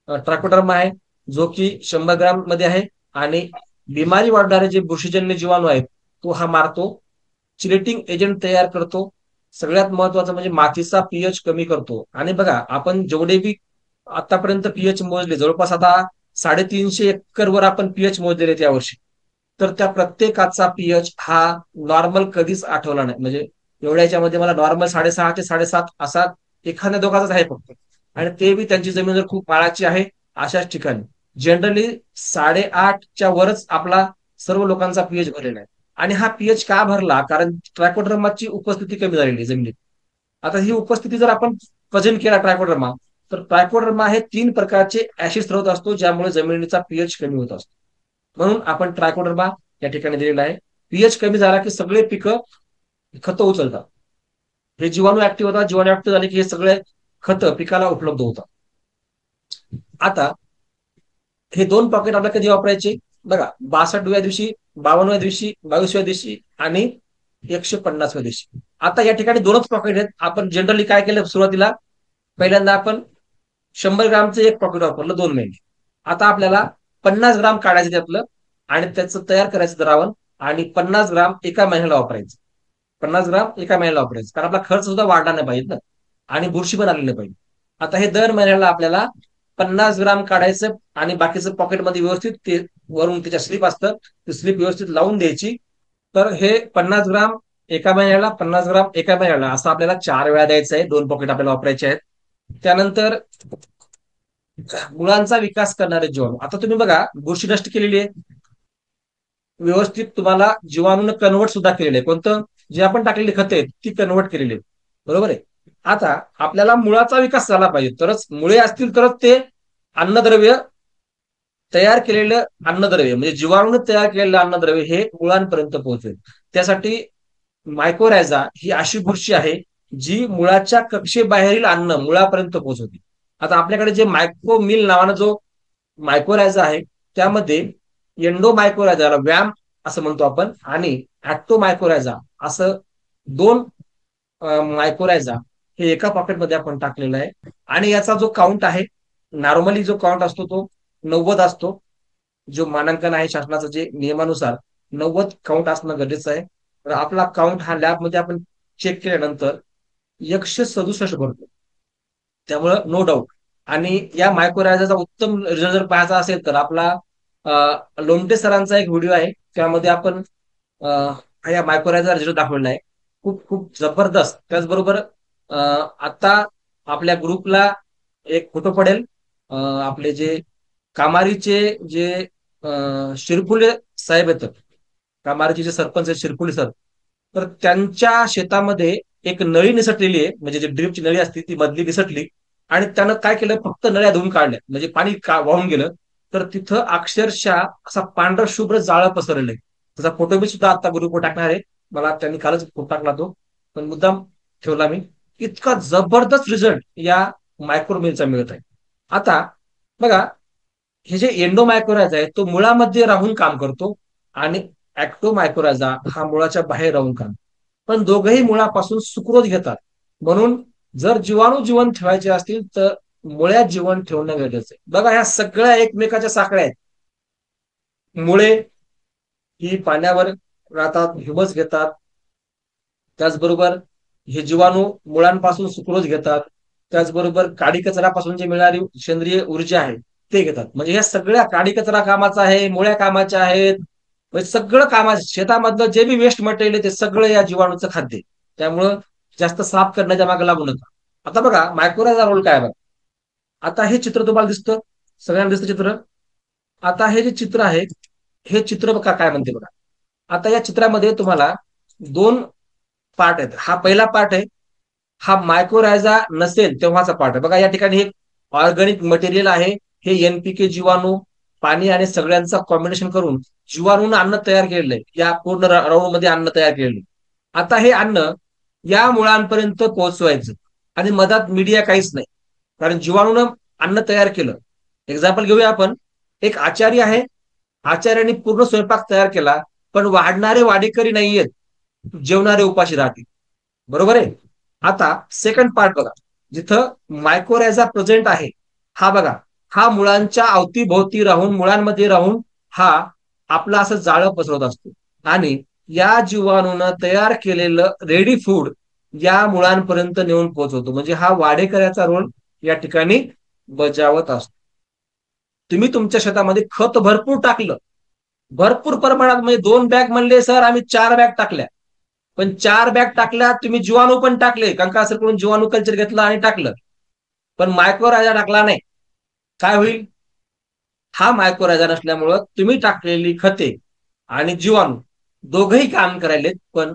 ट्रायकोडर्मा आहे, जो की 100 ग्राम मध्ये आहे. आणि बिमारी वाढणारे जे बुरशीजन्य जीवाणू आहेत तो हा मारतो, चिलेटिंग एजंट तयार करतो, सगळ्यात महत्वाचं म्हणजे मातीचा पीएच कमी करतो. आणि बघा, आपण जेवढे बी आतापर्यंत पीएच मोजले, जवळपास आता 350 एकर वर आपण पीएच मोजलेले आहेत यावर्षी, तर त्या प्रत्येकाचा पीएच हा नॉर्मल कधीच आठवला नाही. म्हणजे एवढ्या याच्यामध्ये मला नॉर्मल 6.5 ते 7.5 असा एखाद्या दोघाचाच आहे फक्त. आणि ते बी त्यांची जमीन जर खूप माळाची आहे अशाच ठिकाणी. जनरली 8.5च्या वरच आपला सर्व लोकांचा पीएच भरलेला आहे. आणि हा पीएच का भरला? कारण ट्रायकोडर्माची उपस्थिती कमी झालेली जमिनीत. आता ही उपस्थिती जर आपण वजन केला ट्रायकोडर्मा, तर ट्रायकोडर्मा हे 3 प्रकारचे ऍसिड स्रोत असतो, ज्यामुळे जमिनीचा पीएच कमी होत असतो. म्हणून आपण ट्रायकोडर्मा या ठिकाणी दिलेला आहे. पीएच कमी झाला की सगळे पिकं खतं उचलतात, हे जीवाणू ऍक्टिव्ह होतात, जीवाणू ऍक्टिव्ह झाले की हे सगळे खतं पिकाला उपलब्ध होतात. आता हे 2 पॉकेट आपल्याला कधी वापरायचे? बघा, 62व्या दिवशी, 52व्या दिवशी, 22व्या दिवशी आणि 150व्या दिवशी. आता या ठिकाणी 2च पॉकेट आहेत. आपण जनरली काय केलं सुरुवातीला, पहिल्यांदा आपण 100 ग्रामचं एक पॉकेट वापरलं 2 महिने. आता आपल्याला 50 ग्राम काढायचं त्यातलं आणि त्याचं तयार करायचं द्रावण, आणि 50 ग्राम एका महिन्याला वापरायचं. 50 ग्राम एका महिन्याला वापरायचं, कारण आपला खर्च सुद्धा वाढला नाही पाहिजे ना, आणि बुरशी पण आली नाही पाहिजे. आता हे दर महिन्याला आपल्याला 50 ग्राम काढायचं आणि बाकीचं पॉकेटमध्ये व्यवस्थित ते वरून त्याच्या स्लिप असतं, ती स्लिप व्यवस्थित लावून द्यायची. तर हे 50 ग्राम एका महिन्याला, 50 ग्राम एका महिन्याला, असं आपल्याला 4 वेळा द्यायचं आहे. 2 पॉकेट आपल्याला वापरायचे आहेत. त्यानंतर मुळांचा विकास करणारे जीवाणू. आता तुम्ही बघा, बुरशी नष्ट केलेली आहे, व्यवस्थित तुम्हाला जीवाणून कन्वर्ट सुद्धा केलेलं आहे. कोणतं? जे आपण टाकलेली खतं आहेत ती कन्वर्ट केलेली आहेत, बरोबर आहे. आता आपल्याला मुळाचा विकास झाला पाहिजे, तरच मुळे असतील तरच ते अन्नद्रव्य तयार केलेलं अन्नद्रव्य, म्हणजे जीवाणूने तयार केलेलं अन्नद्रव्य हे मुळांपर्यंत पोहोचेल. त्यासाठी मायकोरायझा ही अशी बुरशी आहे जी मुळाच्या कक्षेबाहेरील अन्न मुळापर्यंत पोहोचवते. आता आपल्याकडे जे मायक्रोमिल नावानं जो मायकोरायझा आहे, त्यामध्ये एंडोमायकोरायझाला व्याम असं म्हणतो आपण, आणि ऍक्टोमायकोरायझा असं 2 मायकोरायझा हे एका पॉकेटमध्ये आपण टाकलेलं आहे. आणि याचा जो काउंट आहे, नॉर्मली जो काउंट असतो तो 90 असतो. जो मानांकन आहे शासनाचं, जे नियमानुसार 90 काउंट असणं गरजेचं आहे. तर आपला काउंट हा लॅबमध्ये आपण चेक केल्यानंतर 167 भरतो. त्यामुळं नो डाऊट. आणि या मायक्रोरायझरचा उत्तम रिझल्ट जर पाहायचा असेल तर आपला लोमटे सरांचा एक व्हिडिओ आहे, त्यामध्ये आपण या मायक्रोरायझर रिझल्ट दाखवलेला आहे. खूप खूप जबरदस्त. त्याचबरोबर आता आपल्या ग्रुपला एक फोटो पडेल. आपले जे कामारीचे जे शिरपुले साहेब आहेत, कामारीचे जे सरपंच आहेत शिरपुले सर, तर त्यांच्या शेतामध्ये एक नळी निसटलेली आहे, म्हणजे जे ड्रीपची नळी असते ती मधली निसटली. आणि त्यानं काय केलं, फक्त नळ्या धुवून काढल्या, म्हणजे पाणी वाहून गेलं. तर तिथं अक्षरशः असा पांढरा शुभ्र जाळं पसरलेलं आहे. त्याचा फोटो मी सुद्धा आता ग्रुपवर टाकणार आहे. मला त्यांनी कालच फोटो टाकला तो, पण मुद्दाम ठेवला मी. इतका जबरदस्त रिझल्ट या मायक्रोमिलचा मिळत आहे. आता बघा, हे जे एंडोमायक्रोरायझा आहे तो मुळामध्ये राहून काम करतो, आणि ऍक्टोमायक्रोरायझा हा मुळाच्या बाहेर राहून काम. पण दोघंही मुळापासून सुक्रोज घेतात. म्हणून जर जीवाणू जीवन ठेवायचे असतील तर मुळ्यात जीवन ठेवणं गरजेचं आहे. बघा, ह्या सगळ्या एकमेकाच्या साखळ्या आहेत. मुळे ही पाण्यावर राहतात, ह्युमस घेतात. त्याचबरोबर हे जीवाणू मुळांपासून सुक्रोज घेतात. त्याचबरोबर काडी कचऱ्यापासून जी मिळणारी सेंद्रिय ऊर्जा आहे ते घेतात. म्हणजे ह्या सगळ्या, काडी कचरा कामाचा आहे, मुळ्या कामाच्या आहेत, म्हणजे सगळं कामाचं. शेतामधलं जे बी वेस्ट मटेरियल आहे ते सगळं या जीवाणूचं खाद्य आहे. त्यामुळं जास्त साफ करण्याच्या मागे लागू नका. आता बघा मायक्रोरायझा रोल काय आहे बघा. आता हे चित्र तुम्हाला दिसतं, सगळ्यांना दिसतं चित्र. आता हे जे चित्र आहे, हे चित्र बघा काय म्हणते बघा. आता या चित्रामध्ये तुम्हाला दोन पार्ट आहेत. हा पहिला पार्ट आहे, हा मायक्रोरायझा नसेल तेव्हाचा पार्ट आहे. बघा या ठिकाणी एक ऑर्गॅनिक मटेरियल आहे. हे एनपीके जीवाणू, पाणी आणि सगळ्यांचा कॉम्बिनेशन करून जीवाणून अन्न तयार केलेलं आहे. या पूर्ण राऊंड मध्ये अन्न तयार केलेलं आहे. आता हे अन्न या मुळांपर्यंत पोहोचवायचं, आणि मधात मीडिया काहीच नाही, कारण जीवाणून अन्न तयार केलं. एक्झाम्पल घेऊया आपण. एक आचारी आहे, आचार्याने पूर्ण स्वयंपाक तयार केला, पण वाढणारे वाडेकरी नाहीयेत, जेवणारे उपाशी राहतील. बरोबर आहे. आता सेकंड पार्ट बघा, जिथं मायक्रोरायझा प्रेझेंट आहे. हा बघा, हा मुळांच्या अवतीभोवती राहून, मुळांमध्ये राहून हा आपला असं जाळं पसरवत असतो. आणि या जीवाणूनं तयार केलेलं रेडी फूड या मुळांपर्यंत नेऊन पोहोचवतो. म्हणजे हा वाढेकऱ्याचा रोल या ठिकाणी बजावत असतो. तुम्ही तुमच्या शेतामध्ये खत भरपूर टाकलं, भरपूर प्रमाणात, म्हणजे 2 बॅग म्हणले सर आम्ही 4 बॅग टाकल्या, पण 4 बॅग टाकल्या, तुम्ही जीवाणू पण टाकले, कंकासरकडून जीवाणू कल्चर घेतलं आणि टाकलं, पण मायक्रोरायझा टाकला नाही. काय होईल? हा मायक्रोरायझा नसल्यामुळं तुम्ही टाकलेली खते आणि जीवाणू दोघंही काम करायलेत, पण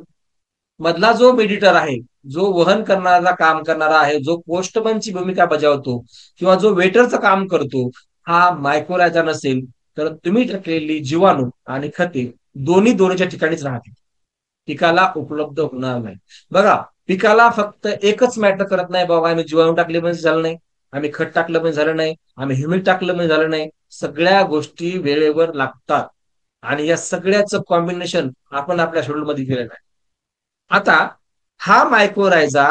मधला जो मेडिटर आहे, जो वहन करणारा काम करणारा आहे, जो पोस्टमनची भूमिका बजावतो किंवा जो वेटरचं काम करतो, हा मायक्रोरायझा नसेल तर तुम्ही टाकलेली जीवाणू आणि खते दोन्ही दोन्हीच्या ठिकाणीच राहतील, पिकाला उपलब्ध होणार नाही. बघा, पिकाला फक्त एकच मॅटर करत नाही, बाबा आम्ही जीवाणू टाकले म्हणजे झालं नाही, आम्ही खत टाकलं म्हणजे झालं नाही, आम्ही ह्युमिक टाकलं म्हणजे झालं नाही. सगळ्या गोष्टी वेळेवर लागतात, आणि या सगळ्याचं कॉम्बिनेशन आपण आपल्या शेड्यूलमध्ये केलेलं आहे. आता हा मायक्रोरायझा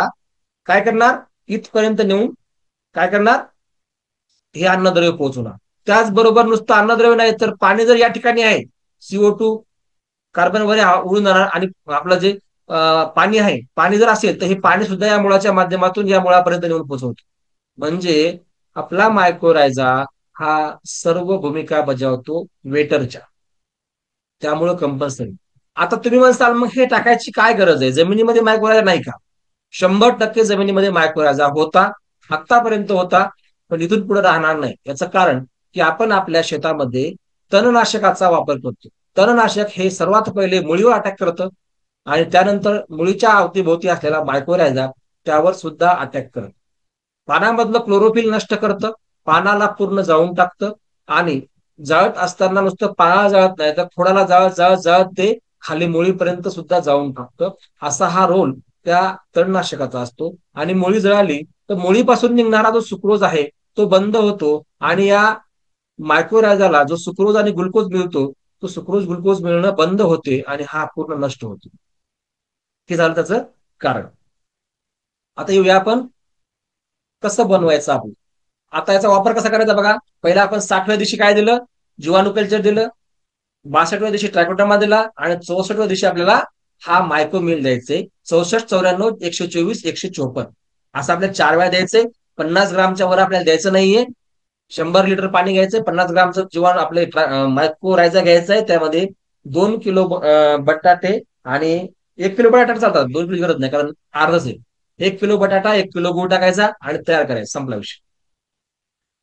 काय करणार, इथपर्यंत नेऊन काय करणार, हे अन्नद्रव्य पोहोचवणार. त्याचबरोबर नुसतं अन्नद्रव्य नाही, तर पाणी जर या ठिकाणी आहे, CO2 कार्बन वगैरे उडून जाणार, आणि आपलं जे पाणी आहे, पाणी जर असेल तर हे पाणी सुद्धा या मुळाच्या माध्यमातून या मुळापर्यंत नेऊन पोहोचवतो. म्हणजे आपला मायक्रोरायझा हा सर्व भूमिका बजावतो वेटरच्या. त्यामुळं कंपल्सरी. आता तुम्ही म्हणसाल मग हे टाकायची काय गरज आहे, जमिनीमध्ये मायक्रोरायझा नाही का? 100% जमिनीमध्ये मायक्रोरायझा होता, आतापर्यंत होता, पण इथून पुढे राहणार नाही. याचं कारण की आपण आपल्या शेतामध्ये तणनाशकाचा वापर करतो. तणनाशक हे सर्वात पहिले मुळीवर अटॅक करतं, आणि त्यानंतर मुळीच्या अवतीभोवती असलेला मायक्रोरायझा त्यावर सुद्धा अटॅक करतं. पानामधलं क्लोरोफिल नष्ट करतं, पानाला पूर्ण जाळून टाकतं, आणि जाळत असताना नुसतं पानाला जाळत नाही, तर खोडाला जाळत जाळत जाळत ते खाली मुळीपर्यंत सुद्धा जाऊन टाकतं. असा हा रोल त्या तणनाशकाचा असतो. आणि मुळी जळाली तर मुळीपासून निघणारा जो सुक्रोज आहे तो बंद होतो, आणि या मायक्रोरायझाला जो सुक्रोज आणि ग्लुकोज मिळतो, तो सुक्रोज ग्लुकोज मिळणं बंद होते, आणि हा पूर्ण नष्ट होतो. हे झालं त्याचं कारण. आता येऊया आपण कसं बनवायचं आपण. आता याचा वापर कसा करायचा बघा. पहिला आपण 60व्या दिवशी काय दिलं, जीवाणू कल्चर दिलं. 62व्या दिवशी ट्रायकोडर्मा दिला आणि 64व्या दिवशी आपल्याला हा मायक्रोमिल द्यायचे. 64, 94, 124, 154 असं आपल्याला 4 वेळा द्यायचे. 50 ग्रामच्या वर आपल्याला द्यायचं नाहीये. 100 लिटर पाणी घ्यायचं. 50 ग्रामचं जीवाणू आपले मायक्रोरायझा घ्यायचा आहे. त्यामध्ये 2 किलो बटाटे आणि 1 किलो बटाटा चालतात, 2 किलो गरज नाही कारण अर्धच आहे. 1 किलो बटाटा, 1 किलो गूळ टाकायचा आणि तयार करायचं, संपला विषय.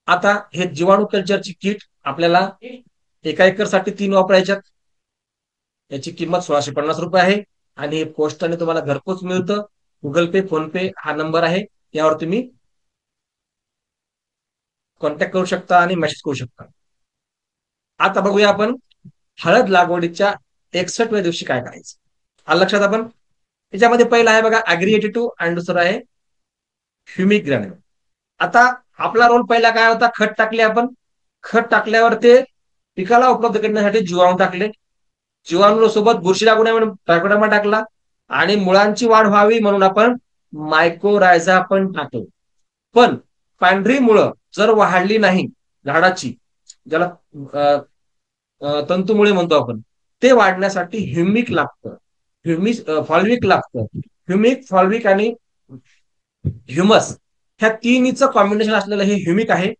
आता हे जीवाणू कल्चरची किट आपल्याला एका एकरसाठी 3 वापरायच्यात. याची किंमत 1650 रुपये आहे आणि हे पोस्टाने तुम्हाला घरपोच मिळतं. गुगल पे, फोन पे हा नंबर आहे, यावर तुम्ही कॉन्टॅक्ट करू शकता आणि मेसेज करू शकता. आता बघूया आपण हळद लागवडीच्या 61व्या दिवशी काय करायचं. आलं लक्षात आपण. याच्यामध्ये पहिला आहे बघा ऍग्री 82 आणि दुसरं आहे ह्युमिक ग्रॅन्युल. आता आपला रोल पहिला काय होता, खत टाकले आपण. खत टाकल्यावर ते पिकाला उपलब्ध करण्यासाठी जीवाणू टाकले. जीवाणू सोबत बुरशी लागू नये म्हणून ट्रायकोडर्मा टाकला आणि मुळांची वाढ व्हावी म्हणून आपण मायक्रोरायझा पण टाकलं. पण पांढरी मुळं जर वाढली नाही झाडाची, ज्याला तंतुमुळे म्हणतो आपण, ते वाढण्यासाठी ह्युमिक लागतं. फॉल्विक लागतं. ह्युमिक, फॉल्विक आणि ह्युमस ह्या तिन्हीचं कॉम्बिनेशन असलेलं हे ह्युमिक आहे.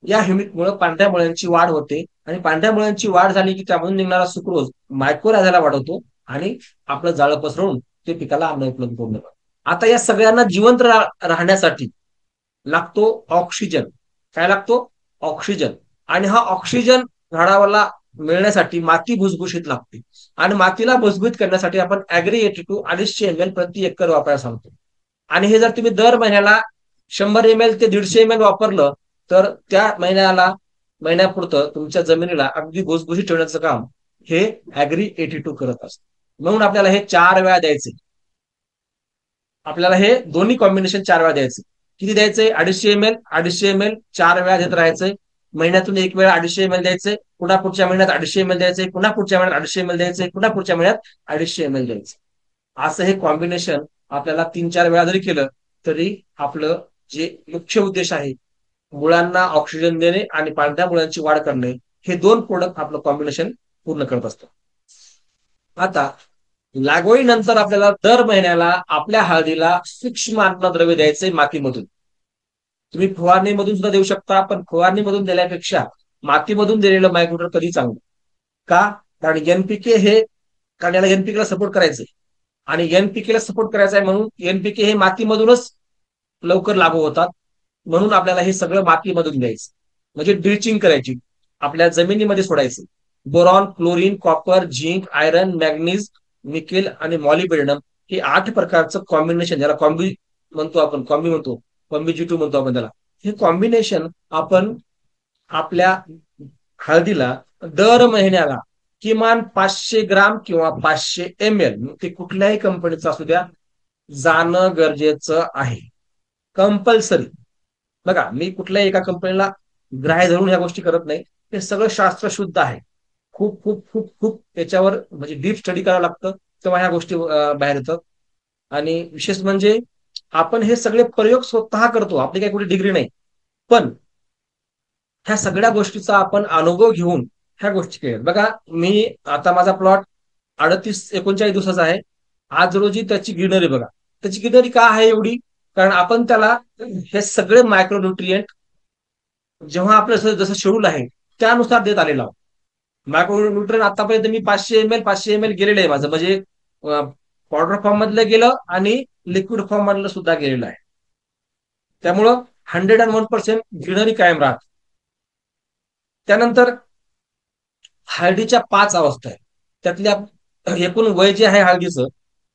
या ह्युमिकमुळे पांढऱ्या मुळ्यांची वाढ होते आणि पांढऱ्या मुळ्यांची वाढ झाली की त्यामधून निघणारा सुक्रोज मायक्रोरायझाला वाढवतो आणि आपलं जाळं पसरवून ते पिकाला अन्न उपलब्ध करून देतं. आता या सगळ्यांना जिवंत राहण्यासाठी लागतो ऑक्सिजन. काय लागतो? ऑक्सिजन. आणि हा ऑक्सिजन झाडाला मिळण्यासाठी माती भुसभुशीत लागते आणि मातीला भुसभुशीत करण्यासाठी आपण ऍग्री 82 250 ml प्रति एकर वापरायला सांगतो. आणि हे जर तुम्ही दर महिन्याला 100 ml ते 150 ml वापरलं तर त्या महिन्यापुरतं तुमच्या जमिनीला अगदी भुसभुशीत ठेवण्याचं काम हे ऍग्री 82 करत असतं. म्हणून आपल्याला हे 4 वेळा द्यायचे. आपल्याला हे दोन्ही कॉम्बिनेशन 4 वेळा द्यायचे. किती द्यायचे? 250 ml, 250 ml 4 वेळा देत राहायचे. महिन्यातून 1 वेळा 250 ml द्यायचे. पुन्हा पुढच्या महिन्यात 250 ml द्यायचे. पुन्हा पुढच्या महिन्यात 250 ml द्यायचे. पुन्हा पुढच्या महिन्यात 250 ml द्यायचे. असं हे कॉम्बिनेशन आपल्याला 3-4 वेळा जरी केलं तरी आपलं जे मुख्य उद्देश आहे, मुळांना ऑक्सिजन देणे आणि पांढऱ्या मुळांची वाढ करणे, हे 2 प्रोडक्ट आपलं कॉम्बिनेशन पूर्ण करत असतं. आता लागवडीनंतर आपल्याला दर महिन्याला आपल्या हळदीला सूक्ष्म अन्नद्रव्य द्यायचे मातीमधून. तुम्ही फवारणीमधून सुद्धा देऊ शकता, पण फवारणीमधून दिल्यापेक्षा मातीमधून दिलेलं मायक्रोटर कधी चांगलं. का? कारण एनपीके हे, कारण याला एनपीकेला सपोर्ट करायचंय आणि एनपीकेला सपोर्ट करायचा आहे म्हणून एनपीके हे मातीमधूनच लवकर लागू होतात. म्हणून आपल्याला हे सगळं मातीमधून द्यायचं, म्हणजे ड्रिचिंग करायची, आपल्या जमिनीमध्ये सोडायचं. Boron, chlorine, copper, zinc, iron, manganese, nickel आणि मॉलिब्डेनम हे 8 प्रकारचं कॉम्बिनेशन, ज्याला कॉम्बी म्हणतो आपण, कॉम्बी 2 म्हणतो आपण त्याला. हे कॉम्बिनेशन आपण आपल्या हळदीला दर महिन्याला किमान 500 ग्राम किंवा 500 ml, ते कुठल्याही कंपनीचं असू द्या, जाणं गरजेचं आहे, कंपल्सरी. बघा, मी कुठल्याही एका कंपनीला ग्राह्य धरून ह्या गोष्टी करत नाही. हे सगळं शास्त्र शुद्ध आहे. खूप खूप खूप खूप त्याच्यावर म्हणजे डीप स्टडी करावं लागतं तेव्हा ह्या गोष्टी बाहेर येतात. आणि विशेष म्हणजे आपण हे सगळे प्रयोग स्वतः करतो, आपली काही कुठे डिग्री नाही, पण ह्या सगळ्या गोष्टीचा आपण अनुभव घेऊन ह्या गोष्टी केल्या. बघा, मी आता माझा प्लॉट 38-39 दिवसाचा आहे. आज रोजी त्याची ग्रीनरी बघा. त्याची ग्रीनरी का आहे एवढी? कारण आपण त्याला हे सगळे मायक्रोन्युट्रिएंट जेव्हा आपलं जसं शेड्यूल आहे त्यानुसार देत आलेलो आहोत. मायक्रोन्युट्रिएंट आतापर्यंत मी 500 ml गेलेलं आहे माझं, म्हणजे पावडर फॉर्म मधलं गेलं आणि लिक्विड फॉर्म मधलं सुद्धा गेलेलं आहे. त्यामुळं 101% ग्रीनरी कायम राहत. त्यानंतर हळदीच्या 5 अवस्था आहेत. त्यातल्या एकूण वय जे आहे हळदीचं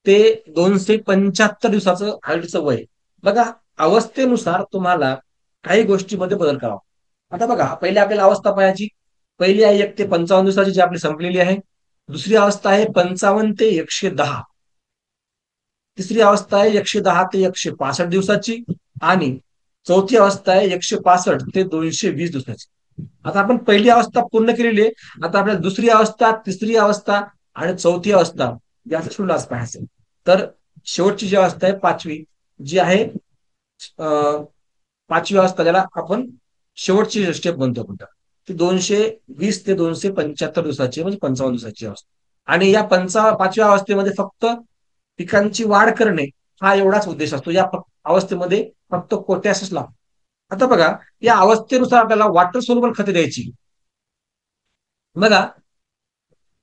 ते 275 दिवसाचं हळदीचं वय. बघा, अवस्थेनुसार तुम्हाला काही गोष्टीमध्ये बदल करावा. आता बघा, पहिली आपल्याला अवस्था पाहायची. पहिली आहे 1 ते 55 दिवसाची, जी आपली संपलेली आहे. दुसरी अवस्था आहे 55 ते 110. तिसरी अवस्था आहे 110 ते 165 दिवसाची आणि चौथी अवस्था आहे 165 ते 220 दिवसाची. आता आपण पहिली अवस्था पूर्ण केलेली आहे. आता आपल्याला दुसरी अवस्था, तिसरी अवस्था आणि चौथी अवस्था याचा शुल्लास पाहायचं. तर शेवटची जी अवस्था आहे 5वी, जी आहे पाचवी अवस्था ज्याला आपण शेवटची स्टेप म्हणतो आपण ती 220 ते 275 दिवसाची म्हणजे 55 दिवसाची अवस्था. आणि या पाचव्या अवस्थेमध्ये फक्त पिकांची वाढ करणे हा एवढाच उद्देश असतो. या अवस्थेमध्ये फक्त पोटॅशच लागतो. आता बघा, या अवस्थेनुसार आपल्याला वॉटर सोल्युबल खते द्यायची. बघा,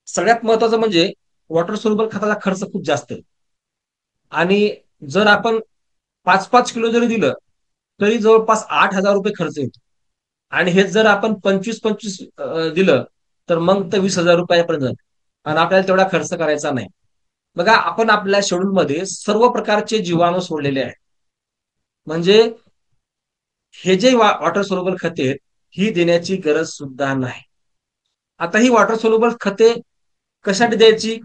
सगळ्यात महत्वाचं म्हणजे वॉटर सोल्युबल खताचा खर्च खूप जास्त आहे. आणि जर आपण 5-5 किलो जरी दिलं तरी जवळपास 8,000 रुपये खर्च येतो. आणि हेच जर आपण 25-25 दिलं तर मग तर 20,000 रुपयापर्यंत जातं. आणि आपल्याला तेवढा खर्च करायचा नाही. बघा, आपण आपल्या शेड्यूलमध्ये सर्व प्रकारचे जीवाणू सोडलेले आहेत. म्हणजे हे जे वॉटर सोल्युबल खते आहेत, ही देण्याची गरज सुद्धा नाही. आता ही वॉटर सोल्युबल खते कशासाठी द्यायची?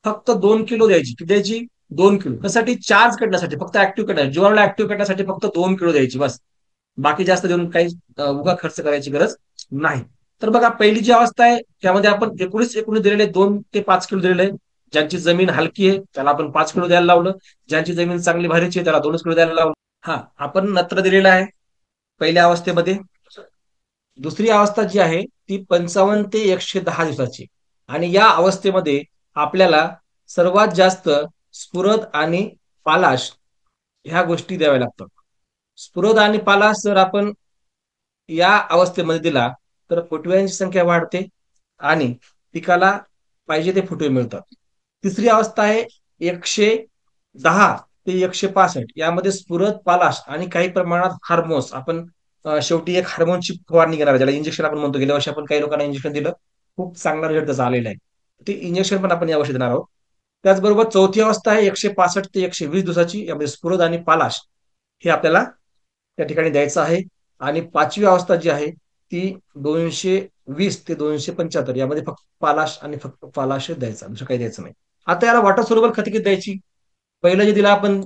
फक्त 2 किलो द्यायची. किती द्यायची? 2 किलो. कशासाठी? चार्ज करण्यासाठी, फक्त ऍक्टिव्ह करण्यासाठी, जीवाणूला ऍक्टिव्ह करण्यासाठी फक्त 2 किलो द्यायची बस. बाकी जास्त देऊन काही उगा खर्च करायची गरज नाही. तर बघा, पहिली जी अवस्था आहे त्यामध्ये आपण 19-19 दिलेले, 2 ते 5 किलो दिलेले. ज्यांची जमीन हलकी आहे त्याला आपण 5 किलो द्यायला लावलं. ज्यांची जमीन चांगली भारीची आहे त्याला 2 किलो द्यायला लावलं. हा, आपण नत्र दिलेला आहे पहिल्या अवस्थेमध्ये. दुसरी अवस्था जी आहे ती 55 ते 110 दिवसाची. आणि या अवस्थेमध्ये आपल्याला सर्वात जास्त स्फुरद आणि पालाश ह्या गोष्टी द्याव्या लागतात. स्फुरद आणि पालाश जर आपण या अवस्थेमध्ये दिला तर फुटव्यांची संख्या वाढते आणि पिकाला पाहिजे ते फुटवे मिळतात. तिसरी अवस्था आहे 110 ते 165. यामध्ये स्फुरद, पालाश आणि काही प्रमाणात हार्मोन्स आपण शेवटी एक हार्मोनची फवारणी घेणार आहे, ज्याला इंजेक्शन आपण म्हणतो. गेल्या वर्षी आपण काही लोकांना इंजेक्शन दिलं, खूप चांगला रिझल्ट त्याचा आलेला आहे. ते इंजेक्शन पण आपण यावर्षी देणार आहोत. त्याचबरोबर चौथी अवस्था आहे 165 ते 120 दिवसाची. यामध्ये स्फुरद आणि पालाश हे आपल्याला त्या ठिकाणी द्यायचं आहे. आणि पाचवी अवस्था जी आहे ती 220 ते 275. यामध्ये फक्त पालाश आणि फक्त पालाश द्यायचा, दुसरं काही द्यायचं नाही. आता याला वॉटर सोल्युबल खते किती द्यायची? पहिलं जे दिलं आपण,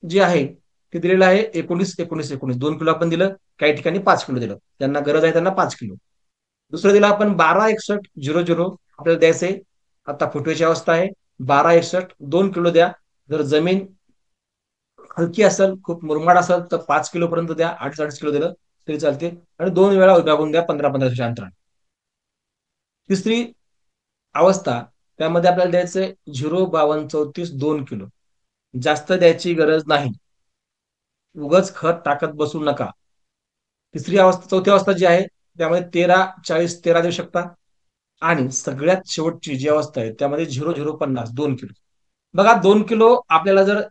जे आहे ते दिलेलं आहे 19-19-19. 2 किलो आपण दिलं, काही ठिकाणी 5 किलो दिलं. ज्यांना गरज आहे त्यांना 5 किलो. दुसरं दिलं आपण 12-61-00. आपल्याला द्यायचंय. आता फुटवेची अवस्था आहे 12-61. 2 किलो द्या. जर जमीन हलकी असेल, खूप मुरमाड असेल तर 5 किलो पर्यंत द्या. 2.5-2.5 किलो दिलं तरी चालते. आणि 2 वेळा उगागून द्या 15-15 दिवसाच्या अंतराने. तिसरी अवस्था, त्यामध्ये आपल्याला द्यायचंय 0-52-34. 2 किलो. जास्त द्यायची गरज नाही. उगच खत टाकत बसू नका. तिसरी अवस्था, चौथी अवस्था जी आहे त्यामध्ये 13-40-13 देऊ शकता. आणि सगळ्यात शेवटची जी अवस्था आहे त्यामध्ये 0-0-50. 2 किलो. बघा, 2 किलो आपल्याला जर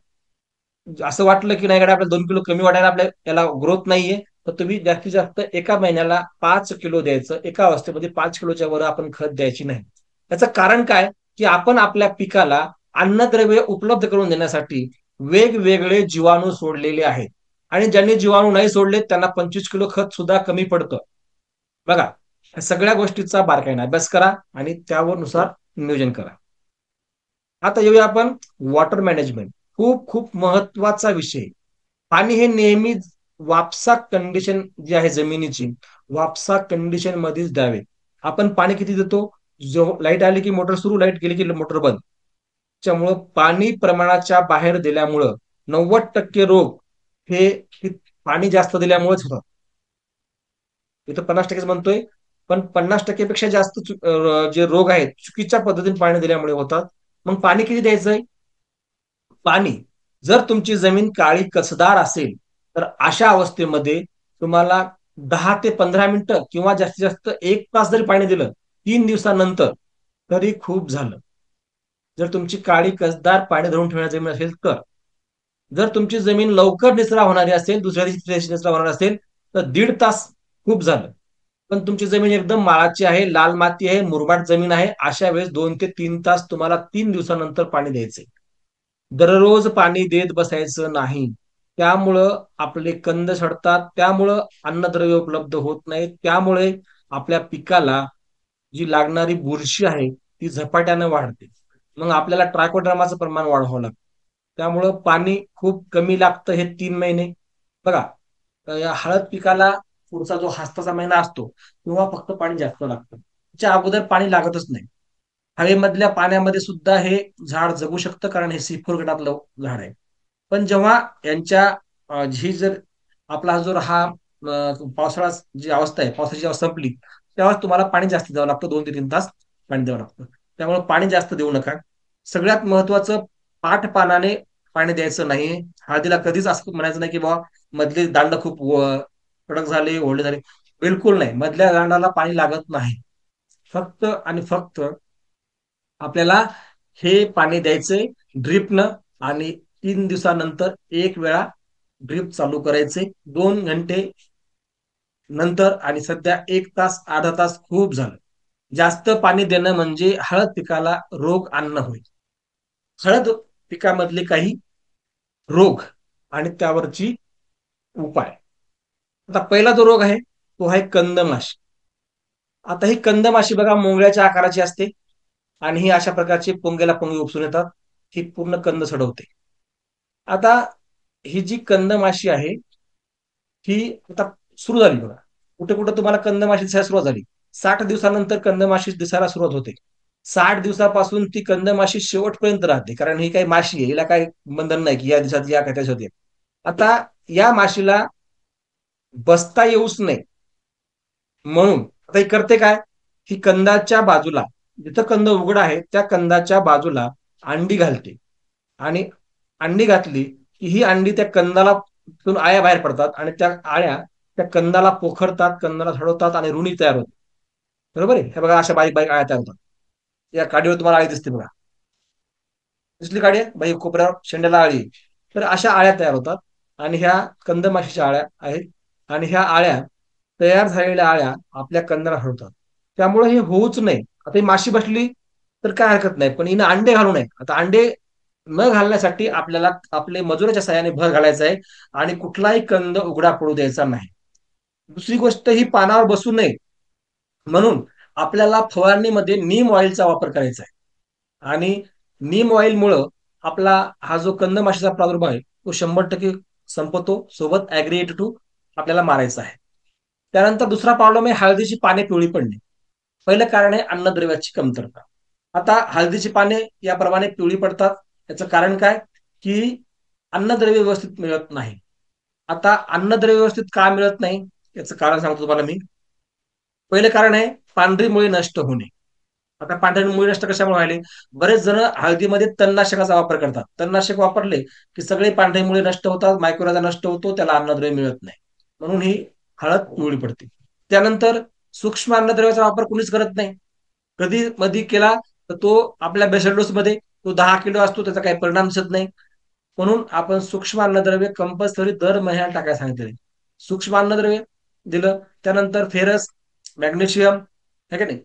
असं वाटलं की नाही, आपल्याला 2 किलो कमी वाटायला, आपल्या याला ग्रोथ नाहीये, तर तुम्ही जास्तीत जास्त एका महिन्याला 5 किलो द्यायचं. एका अवस्थेमध्ये 5 किलोच्या वर आपण खत द्यायची नाही. याचं कारण काय? की आपण आपल्या पिकाला अन्नद्रव्य उपलब्ध करून देण्यासाठी वेगवेगळे जीवाणू सोडलेले आहेत. आणि ज्यांनी जीवाणू नाही सोडले त्यांना 25 किलो खत सुद्धा कमी पडतं. बघा, या सगळ्या गोष्टीचा बारकाईने अभ्यास करा आणि त्यावर नुसार नियोजन करा. आता येऊया आपण वॉटर मॅनेजमेंट. खूप खूप महत्वाचा विषय. पाणी हे नेहमी वापसा कंडिशन जी आहे जमिनीची, वापसा कंडिशन मध्येच द्यावे. आपण पाणी किती देतो? जो लाईट आली की मोटर सुरू, लाईट गेली की मोटर बंद. त्यामुळं पाणी प्रमाणाच्या बाहेर दिल्यामुळं 90% रोग हे पाणी जास्त दिल्यामुळेच होतात. इथं 50% म्हणतोय, पण 50% पेक्षा जास्त जे रोग आहेत चुकीच्या पद्धतीने पाणी दिल्यामुळे होतात. मग पाणी किती द्यायचंय? पाणी, जर तुमची जमीन काळी कसदार असेल तर अशा अवस्थेमध्ये तुम्हाला 10 ते 15 मिनिटं किंवा जास्तीत जास्त 1 तास जरी पाणी दिलं 3 दिवसानंतर तरी खूप झालं. जर तुमची काळी कसदार पाणी धरून ठेवण्याची जमीन असेल तर. जर तुमची जमीन लवकर निचरा होणारी असेल, दुसऱ्या दिवशी फ्रेश निचरा होणार असेल तर 1.5 तास खूप झालं. पण तुमची जमीन एकदम माळाची आहे, लाल माती आहे, मुरमाड जमीन आहे, अशा वेळेस 2 ते 3 तास तुम्हाला 3 दिवसानंतर पाणी द्यायचंय. दररोज पाणी देत बसायचं नाही. त्यामुळं आपले कंद सडतात, त्यामुळं अन्नद्रव्य उपलब्ध होत नाही, त्यामुळे आपल्या पिकाला जी लागणारी बुरशी आहे ती झपाट्यानं वाढते. मग आपल्याला ट्रायकोड्रामाचं प्रमाण वाढवावं लागतं. त्यामुळं पाणी खूप कमी लागतं हे 3 महिने. बघा, या हळद पिकाला पुढचा जो हास्ताचा महिना असतो तेव्हा फक्त पाणी जास्त लागतं. त्याच्या अगोदर पाणी लागतच नाही. हवेमधल्या पाण्यामध्ये सुद्धा हे झाड जगू शकतं, कारण हे C4 गटातलं झाड आहे. पण जेव्हा यांच्या ही जर आपला जो हा पावसाळा जी अवस्था आहे, पावसाची अवस्था संपली, तेव्हा तुम्हाला पाणी जास्त द्यावं लागतं, 2 ते 3 तास पाणी द्यावं लागतं. त्यामुळे पाणी जास्त देऊ नका. सगळ्यात महत्वाचं, पाठ पानाने पाणी द्यायचं नाही. हळदीला कधीच असं म्हणायचं नाही की बाबा मधले दांड खूप कडक झाले, ओढले झाले. बिलकुल नाही, मधल्या दांडाला पाणी लागत नाही. फक्त आणि फक्त आपल्याला हे पाणी द्यायचंय ड्रीपनं, आणि 3 दिवसानंतर एक वेळा ड्रीप चालू करायचे, 2 घंटे नंतर. आणि सध्या 1 तास, अर्धा तास खूप झालं. जास्त पाणी देणं म्हणजे हळद पिकाला रोग आणणं होईल. हळद पिकामधले काही रोग आणि त्यावरची उपाय. आता पहिला जो रोग आहे तो आहे कंदमाशी. आता ही कंदमाशी बघा मोंगळ्याच्या आकाराची असते, आणि ही अशा प्रकारची पोंगेला पोंगे उपसून येतात. ही पूर्ण कंद सडवते. आता ही जी कंदमाशी आहे ही आता सुरू झाली बघा. कुठे कुठे तुम्हाला कंदमाशी दिसायला सुरुवात झाली. 60 दिवसानंतर कंदमाशी दिसायला सुरुवात होते. 60 दिवसापासून ती कंदमाशी शेवटपर्यंत राहते, कारण ही काही माशी आहे, हिला काही बंधन नाही की या दिवसात या का त्या दिवसात या. आता या माशीला बसता येऊच नये म्हणून आता ही करते काय, ही कंदाच्या बाजूला, जिथं कंद उघड आहे त्या कंदाच्या बाजूला अंडी घालते. आणि अंडी घातली की ही अंडी त्या कंदाला तिथून आळ्या बाहेर पडतात, आणि त्या आळ्या त्या कंदाला पोखरतात, कंदाला झडवतात, आणि रुणी तयार होते. बरोबर आहे, हे बघा अशा बारीक बारीक आळ्या तयार होतात. या काडीवर तुम्हाला आळी दिसते बघा, दिसली काडी आहे बाई, कोपऱ्यावर शेंड्याला आळी. तर अशा आळ्या तयार होतात, आणि ह्या कंदमाशीच्या आळ्या आहेत. आणि ह्या आळ्या, तयार झालेल्या आळ्या आपल्या कंदाला हरवतात. त्यामुळे हे होऊच नये. आता ही माशी बसली तर काय हरकत नाही, पण हिनं अंडे घालू नये. आता अंडे न घालण्यासाठी आपल्याला आपले मजुराच्या साहाय्याने भर घालायचा आहे, आणि कुठलाही कंद उघडा पडू द्यायचा नाही. दुसरी गोष्ट, ही पानावर बसू नये म्हणून आपल्याला फवारणीमध्ये नीम ऑइलचा वापर करायचा आहे. आणि नीम ऑइलमुळं आपला हा जो कंदमाशीचा प्रादुर्भाव आहे तो 100% संपतो. सोबत ऍग्रीएट 2 आपल्याला मारायचा आहे. त्यानंतर दुसरा प्रॉब्लेम आहे हळदीची पाने पिवळी पडणे. पहिलं कारण आहे अन्नद्रव्याची कमतरता. आता हळदीची पाने याप्रमाणे पिवळी पडतात, याचं कारण काय, की अन्नद्रव्य व्यवस्थित मिळत नाही. आता अन्नद्रव्य व्यवस्थित का मिळत नाही याचं कारण सांगतो तुम्हाला मी. पहिलं कारण आहे पांढरी मुळे नष्ट होणे. आता पांढरी मुळे नष्ट कशामुळे व्हायले, बरेच जण हळदीमध्ये तणनाशकाचा वापर करतात. तणनाशक वापरले की सगळे पांढरे मुळे नष्ट होतात, मायक्रोराजा नष्ट होतो, त्याला अन्नद्रव्य मिळत नाही, म्हणून ही हळद पिवळी पडते. त्यानंतर सूक्ष्म अन्नद्रव्याचा वापर कुणीच करत नाही. कधी मधी केला तर तो आपल्या बेसल डोस मध्ये तो 10 किलो असतो, त्याचा काही परिणाम दिसत नाही. म्हणून आपण सूक्ष्म अन्नद्रव्य कंपल्सरी दर महिन्याला टाकायला सांगितले. सूक्ष्म अन्नद्रव्य दिलं, त्यानंतर फेरस, मॅग्नेशियम, है का नाही,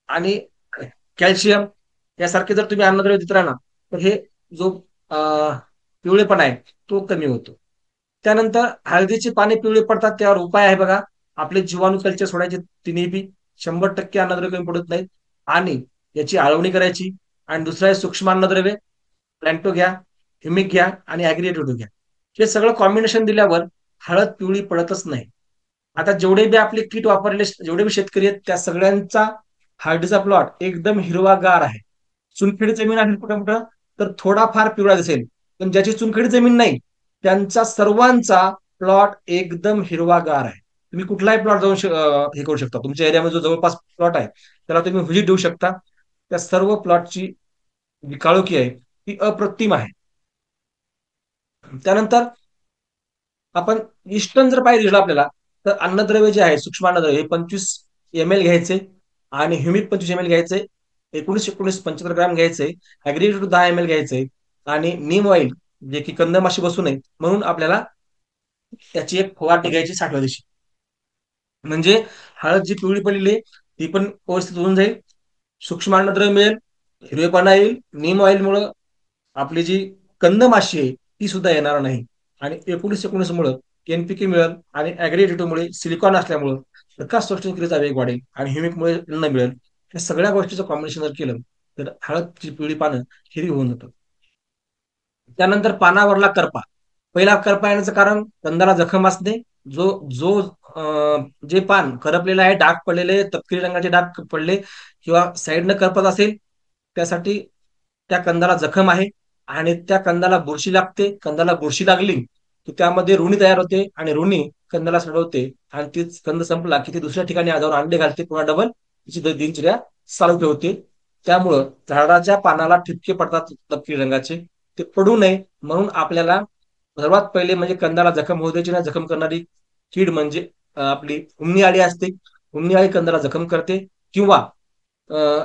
आणि कॅल्शियम यासारखे जर तुम्ही अन्नद्रव्य देत राहणार तर हे जो पिवळेपणा आहे तो कमी होतो. त्यानंतर हळदीची पाने पिवळे पडतात, त्यावर उपाय आहे बघा. आपले जीवाणू कल्चर सोडायचे, तिन्ही बी 100% अन्नद्रव्य कमी पडत नाहीत. आणि याची आळवणी करायची. आणि दुसरं आहे सूक्ष्म अन्नद्रव्य, प्लॅन्टो घ्या, ह्युमिक घ्या, आणि ऍग्रिएटेड घ्या. हे सगळं कॉम्बिनेशन दिल्यावर हळद पिवळी पडतच नाही. आता जेवढे बी आपले किट वापरले, जेवढे बी शेतकरी आहेत, त्या सगळ्यांचा हळदीचा प्लॉट एकदम हिरवागार आहे. चुनखडी जमीन आहे कुठं कुठं तर थोडाफार पिवळा दिसेल, पण ज्याची चुनखडी जमीन नाही त्यांचा सर्वांचा प्लॉट एकदम हिरवागार आहे. तुम्ही कुठलाही प्लॉट जाऊन हे करू शकता. तुमच्या एरियामध्ये जो जवळपास प्लॉट आहे त्याला तुम्ही व्हिजिट देऊ शकता. त्या सर्व प्लॉटची जी काळोखी आहे ती अप्रतिम आहे. त्यानंतर आपण इष्टन जर पाहिजे आपल्याला, तर अन्नद्रव्य जे आहे सूक्ष्म अन्नद्रव्य हे 25 ml घ्यायचे, आणि ह्युमिक 25 ml घ्यायचे, 19-19 75 ग्रॅम घ्यायचे, ऍग्रिएटेड 10 ml घ्यायचे, आणि नीम ऑइल जे की कंदमाशी बसू नये म्हणून आपल्याला त्याची एक फवारणी घ्यायची 60व्या दिवशी. म्हणजे हळद जी पिवळी पडलेली आहे ती पण व्यवस्थित होऊन जाईल, सूक्ष्म अन्नद्रव्य मिळेल, हिरवेपणा येईल, नीम ऑइल मुळे आपली जी कंदमाशी आहे ती सुद्धा येणार नाही. आणि 19-19 मुळे एनपीके मिळेल, आणि ऍग्रिएटेडमुळे सिलिकॉन असल्यामुळे प्रकाश शोषण क्रियेचा वेग वाढेल, आणि ह्युमिकमुळे अन्न मिळेल. या सगळ्या गोष्टीचं कॉम्बिनेशन जर केलं तर हळदची पिवळी पानं हिरवी होऊन जातात. त्यानंतर पानावरला करपा. पहिला करपा येण्याचं कारण कंदाला जखम असणे. जो जो जे पान करपलेलं आहे, डाग पडलेले, तपकिरी रंगाचे डाग पडले, किंवा साईडनं करपत असेल, त्यासाठी त्या कंदाला जखम आहे. आणि त्या कंदाला बुरशी लागते. कंदाला बुरशी लागली की त्यामध्ये रुणी तयार होते आणि रुणी कंदाला सडवते आणि ती कंद संपला की ती दुसऱ्या ठिकाणी जाऊन अंडे घालते, पुन्हा डबल तिची दिनचर्या चालू ठेवते. त्यामुळं झाडाच्या पानाला ठिपके पडतात तपकिरी रंगाचे, ते पडू नये म्हणून आपल्याला सर्वात पहिले म्हणजे कंदाला जखम होऊ द्यायची नाही. जखम करणारी कीड म्हणजे आपली हुमणी आळी असते. हुमणी आळी कंदाला जखम करते. किंवा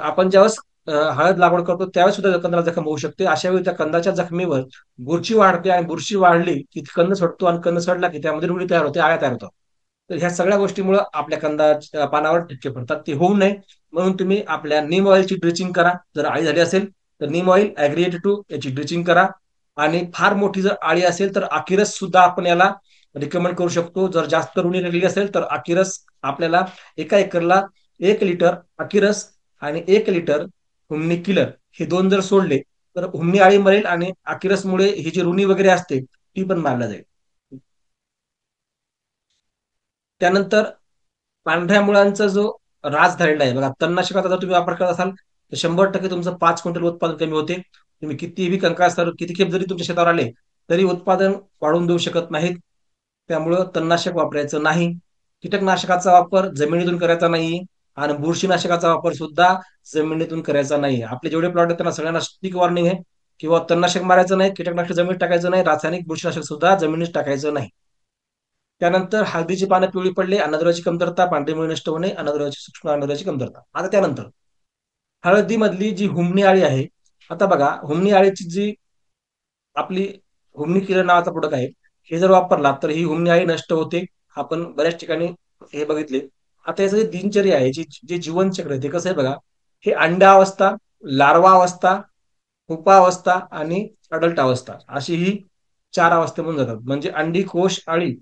आपण ज्यावेळेस हळद लागवड करतो त्यावेळेस सुद्धा कंदाला जखम होऊ शकते. अशा वेळी त्या कंदाच्या जखमेवर बुरशी वाढते आणि बुरशी वाढली की कंद सडतो आणि कंद सडला की त्यामध्ये रुळी तयार होते, आळ्या तयार होतात. तर ह्या सगळ्या गोष्टीमुळे आपल्या कंदाच्या पानावर ठिपके पडतात, ते होऊ नये म्हणून तुम्ही आपल्या नीम ऑइलची ड्रिचिंग करा. जर आळी झाली असेल तर नीम ऑइल ऍग्रिएट टू याची ड्रिचिंग करा. आणि फार मोठी जर आळी असेल तर आकिरस सुद्धा आपण याला रिकमेंड करू शकतो. जर जास्त रुणी लागली असेल तर आकिरस आपल्याला एका एकरला 1 लिटर आकिरस आणि 1 लिटर हुमणी किलर हे दोन जर सोडले तर हुमणी आळी मरेल आणि आकिरसमुळे ही जी रुनी वगैरे असते ती पण मारल्या जाईल. त्यानंतर पांढऱ्या मुळांचा जो रास झालेला आहे बघा, तणनाशकाचा जर तुम्ही वापर करत असाल तर 100% तुमचं 5 क्विंटल उत्पादन कमी होते. तुम्ही कितीही कंकासर किती खेप जरी तुमच्या शेतावर आले तरी उत्पादन वाढवून देऊ शकत नाहीत. त्यामुळं तणनाशक वापरायचं नाही. कीटकनाशकाचा वापर जमिनीतून करायचा नाही. आणि बुरशीनाशकाचा वापर सुद्धा जमिनीतून करायचा नाही. आपले जेवढे प्लॉट आहेत त्यांना सगळ्यांना स्टिक वॉर्निंग आहे, किंवा तणनाशक मारायचं नाही, कीटकनाशक जमिनीत टाकायचं नाही, रासायनिक बुरशीनाशक सुद्धा जमिनीत टाकायचं नाही. त्यानंतर हळदीची पानं पिवळी पडले, अन्नद्रव्याची कमतरता, पांढरी मुळे नष्ट होणे, अन्नद्रव्याची सूक्ष्म अन्नद्रव्याची कमतरता. आता त्यानंतर हळदीमधली जी हुमणी आळी आहे, आता बघा हुमणी आळीची जी आपली हुमणी किलर नावाचा प्रोडक्ट आहे, हे जर वापरला तर ही हुमणी आळी नष्ट होते. आपण बऱ्याच ठिकाणी हे बघितले. आता याचं जे दिनचर्या आहे, जे जीवनचक्र आहे ते कसं आहे बघा, हे अंडा अवस्था, लार्वा अवस्था, पुपा अवस्था आणि अडल्ट अवस्था अशी ही 4 अवस्थेमधून जातात. म्हणजे अंडी, कोश, अळी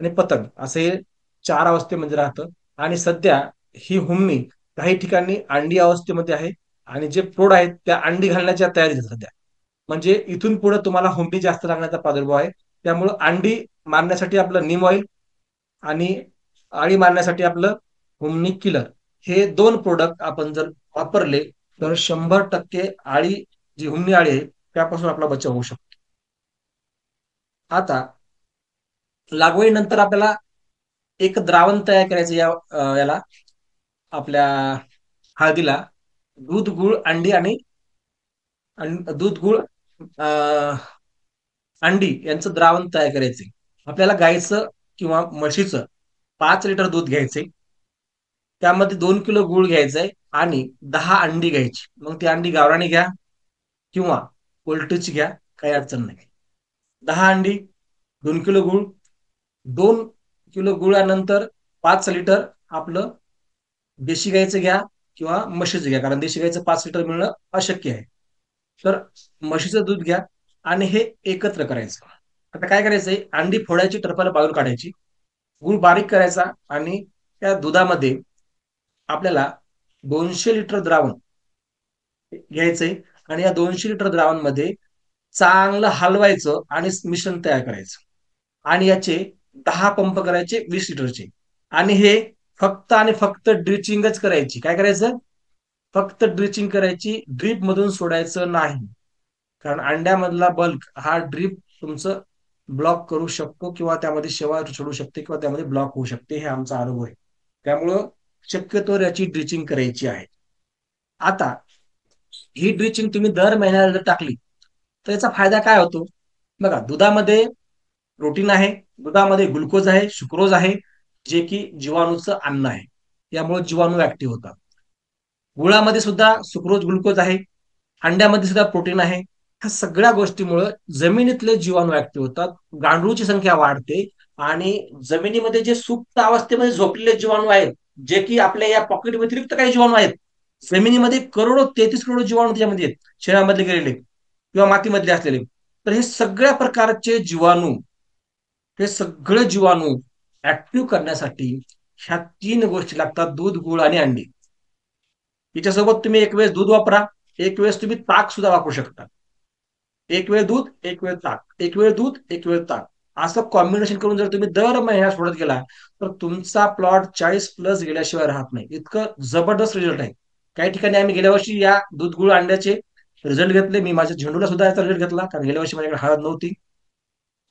आणि पतंग असे हे 4 अवस्थेमध्ये राहतं. आणि सध्या ही हुमणी काही ठिकाणी अंडी अवस्थेमध्ये आहे आणि जे प्रौढ आहेत त्या अंडी घालण्याच्या तयारीत आहेत सध्या. म्हणजे इथून पुढे तुम्हाला हुमणी जास्त लागण्याचा प्रादुर्भाव आहे. त्यामुळं अंडी मारण्यासाठी आपलं नीम ऑइल आणि आळी मारण्यासाठी आपलं हुमणी किलर हे दोन प्रोडक्ट आपण जर वापरले तर 100% आळी, जी हुमणी आळी आहे त्यापासून आपला बचाव होऊ शकतो. आता लागवडीनंतर आपल्याला एक द्रावण तयार करायचं याला आपल्या हळदीला. दूध, गुळ, अंडी आणि दूध, गुळ, अंडी यांचं द्रावण तयार करायचे. आपल्याला गाईचं किंवा म्हशीचं 5 लिटर दूध घ्यायचे. त्यामध्ये 2 किलो गुळ घ्यायचाय आणि 10 अंडी घ्यायची. मग ती अंडी गावरानी घ्या किंवा पोल्ट्रीची घ्या, काही अडचण नाही. 10 अंडी, 2 किलो गुळ. 2 किलो गुळानंतर 5 लिटर आपलं देशी गाईचं घ्या किंवा म्हशीचं घ्या, कारण देशी गाईचं 5 लिटर मिळणं अशक्य आहे. तर म्हशीचं दूध घ्या आणि हे एकत्र करायचं. आता काय करायचंय, अंडी फोडायची, टरफाला बाजूला काढायची, गुळ बारीक करायचा आणि त्या दुधामध्ये आपल्याला 200 लिटर द्रावण घ्यायचंय. आणि या 200 लिटर द्रावणमध्ये चांगलं हलवायचं आणि मिश्रण तयार करायचं. आणि याचे 10 पंप करायचे 20 लिटरचे. आणि हे फक्त आणि फक्त ड्रिचिंगच करायची. काय करायचं, फक्त ड्रिचिंग करायची, ड्रीप मधून सोडायचं नाही. कारण अंड्यामधला बल्क हा ड्रीप तुमचं ब्लॉक करू शकतो किंवा त्यामध्ये शेवाळ सोडू शकते किंवा त्यामध्ये ब्लॉक होऊ शकते, हे आमचा अनुभव आहे. त्यामुळं शक्यतो याची ड्रिचिंग करायची आहे. आता ही ड्रिचिंग तुम्ही दर महिन्याला जर टाकली तर याचा फायदा काय होतो बघा. दुधामध्ये प्रोटीन आहे, दुधामध्ये ग्लुकोज आहे, शुक्रोज आहे, जे की जीवाणूचं अन्न आहे. यामुळे जीवाणू ऍक्टिव्ह होतात. गुळामध्ये सुद्धा सुक्रोज, ग्लुकोज आहे. अंड्यामध्ये सुद्धा प्रोटीन आहे. ह्या सगळ्या गोष्टीमुळे जमिनीतले जीवाणू ऍक्टिव्ह होतात, गांडूळची संख्या वाढते. आणि जमिनीमध्ये जे सुप्त अवस्थेमध्ये झोपलेले जीवाणू आहेत, जे की आपल्या या पॉकेट व्यतिरिक्त काही जीवाणू आहेत, जमिनीमध्ये करोडो, 33 करोड जीवाणू त्याच्यामध्ये आहेत, शरीरामधले गेलेले किंवा मातीमधले असलेले. तर हे सगळ्या प्रकारचे जीवाणू, हे सगळे जीवाणू ऍक्टिव्ह करण्यासाठी ह्या 3 गोष्टी लागतात: दूध, गुळ आणि अंडी. याच्यासोबत तुम्ही एक वेळेस दूध वापरा, एक वेळेस तुम्ही ताक सुद्धा वापरू शकता. एक वेळ दूध, एक वेळ ताक, एक वेळ दूध, एक वेळ ताक, असं कॉम्बिनेशन करून जर तुम्ही दर महिन्यात सोडत गेला तर तुमचा प्लॉट 40+ गेल्याशिवाय राहत नाही. इतकं जबरदस्त रिझल्ट आहे. काही ठिकाणी आम्ही गेल्या वर्षी या दूध, गुळ, अंड्याचे रिझल्ट घेतले. मी माझ्या झेंडूला सुद्धा याचा रिझल्ट घेतला, कारण गेल्या वर्षी माझ्याकडे हळद नव्हती.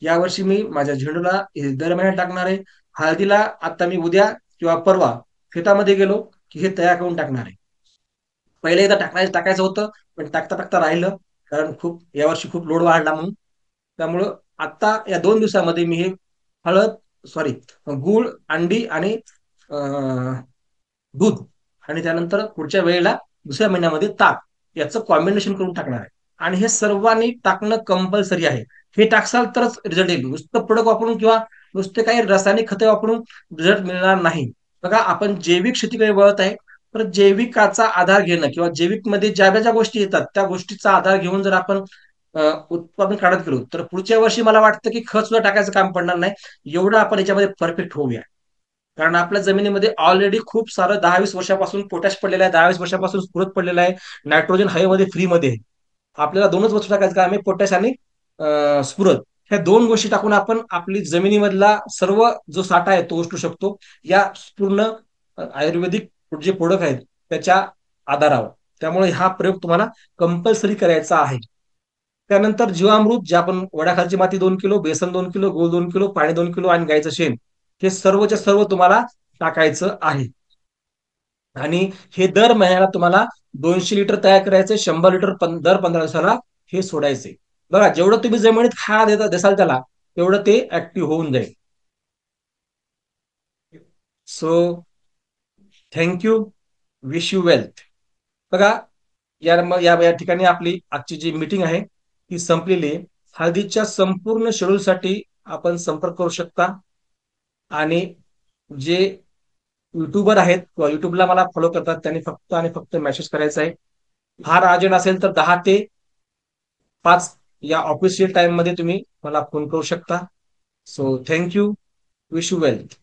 यावर्षी मी माझ्या झेंडूला हे दर महिन्यात टाकणार आहे. हळदीला आता मी उद्या किंवा परवा शेतामध्ये गेलो की हे तयार करून टाकणार आहे. पहिले एकदा टाकायचं होतं, पण टाकता टाकता राहिलं, कारण खूप यावर्षी खूप लोड वाढला म्हणून. त्यामुळं आता या 2 दिवसामध्ये मी हे हळद, सॉरी, गूळ, अंडी आणि दूध, आणि त्यानंतर पुढच्या वेळेला दुसऱ्या महिन्यामध्ये ताक याचं कॉम्बिनेशन करून टाकणार आहे. आणि हे सर्वांनी टाकणं कंपल्सरी आहे. हे टाकसाल तरच रिझल्ट येईल. नुसतं प्रोडक्ट वापरून किंवा नुसते काही रासायनिक खते वापरून रिझल्ट मिळणार नाही. बघा, आपण जैविक शेतीकडे वळत आहे, तर जैविकाचा आधार घेणं किंवा जैविक मध्ये ज्या ज्या गोष्टी येतात त्या गोष्टीचा आधार घेऊन जर आपण उत्पादन काढत गेलो, तर पुढच्या वर्षी मला वाटतं की खत सुद्धा टाकायचं काम पडणार नाही. एवढं आपण याच्यामध्ये परफेक्ट होऊया. कारण आपल्या जमिनीमध्ये ऑलरेडी खूप सारं 10-20 वर्षापासून पोटॅश पडलेलं आहे, 10-20 वर्षापासून स्फुरत पडलेलं आहे, नायट्रोजन हवेमध्ये फ्रीमध्ये आहे. आपल्याला 2च वस्तू टाकायचं काम आहे, पोटॅश आणि स्फुरद. ह्या 2 गोष्टी टाकून आपण आपली जमिनीमधला सर्व जो साठा आहे तो उचलू शकतो, या पूर्ण आयुर्वेदिक जे प्रोडक्ट आहेत त्याच्या आधारावर. त्यामुळे हा प्रयोग तुम्हाला कंपल्सरी करायचा आहे. त्यानंतर जीवामृत, जे आपण वड्याखालची माती 2 किलो, बेसन 2 किलो, गूळ 2 किलो, पाणी 2 किलो आणि गाईचं शेण, हे सर्वच्या सर्व तुम्हाला टाकायचं आहे. आणि हे दर महिन्याला तुम्हाला 200 लिटर तयार करायचे, 100 लिटर दर 15 दिवसाला हे सोडायचे. बघा, जेवढं तुम्ही जमिनीत खायला देसाल त्याला, तेवढं ते ऍक्टिव्ह होऊन जाईल. So thank you. Wish you wealth. बघा, या ठिकाणी आपली आजची जी मीटिंग आहे ती संपलेली आहे. हळदीच्या संपूर्ण शेड्यूलसाठी आपण संपर्क करू शकता. आणि जे युट्यूबर आहेत किंवा युट्यूबला मला फॉलो करतात त्यांनी फक्त आणि फक्त मेसेज करायचा आहे. फार अर्जंट असेल तर 10 ते 5 या ऑफिशियल टाइम मध्ये तुम्ही मला फोन करू शकता. So thank you. Wish you wealth.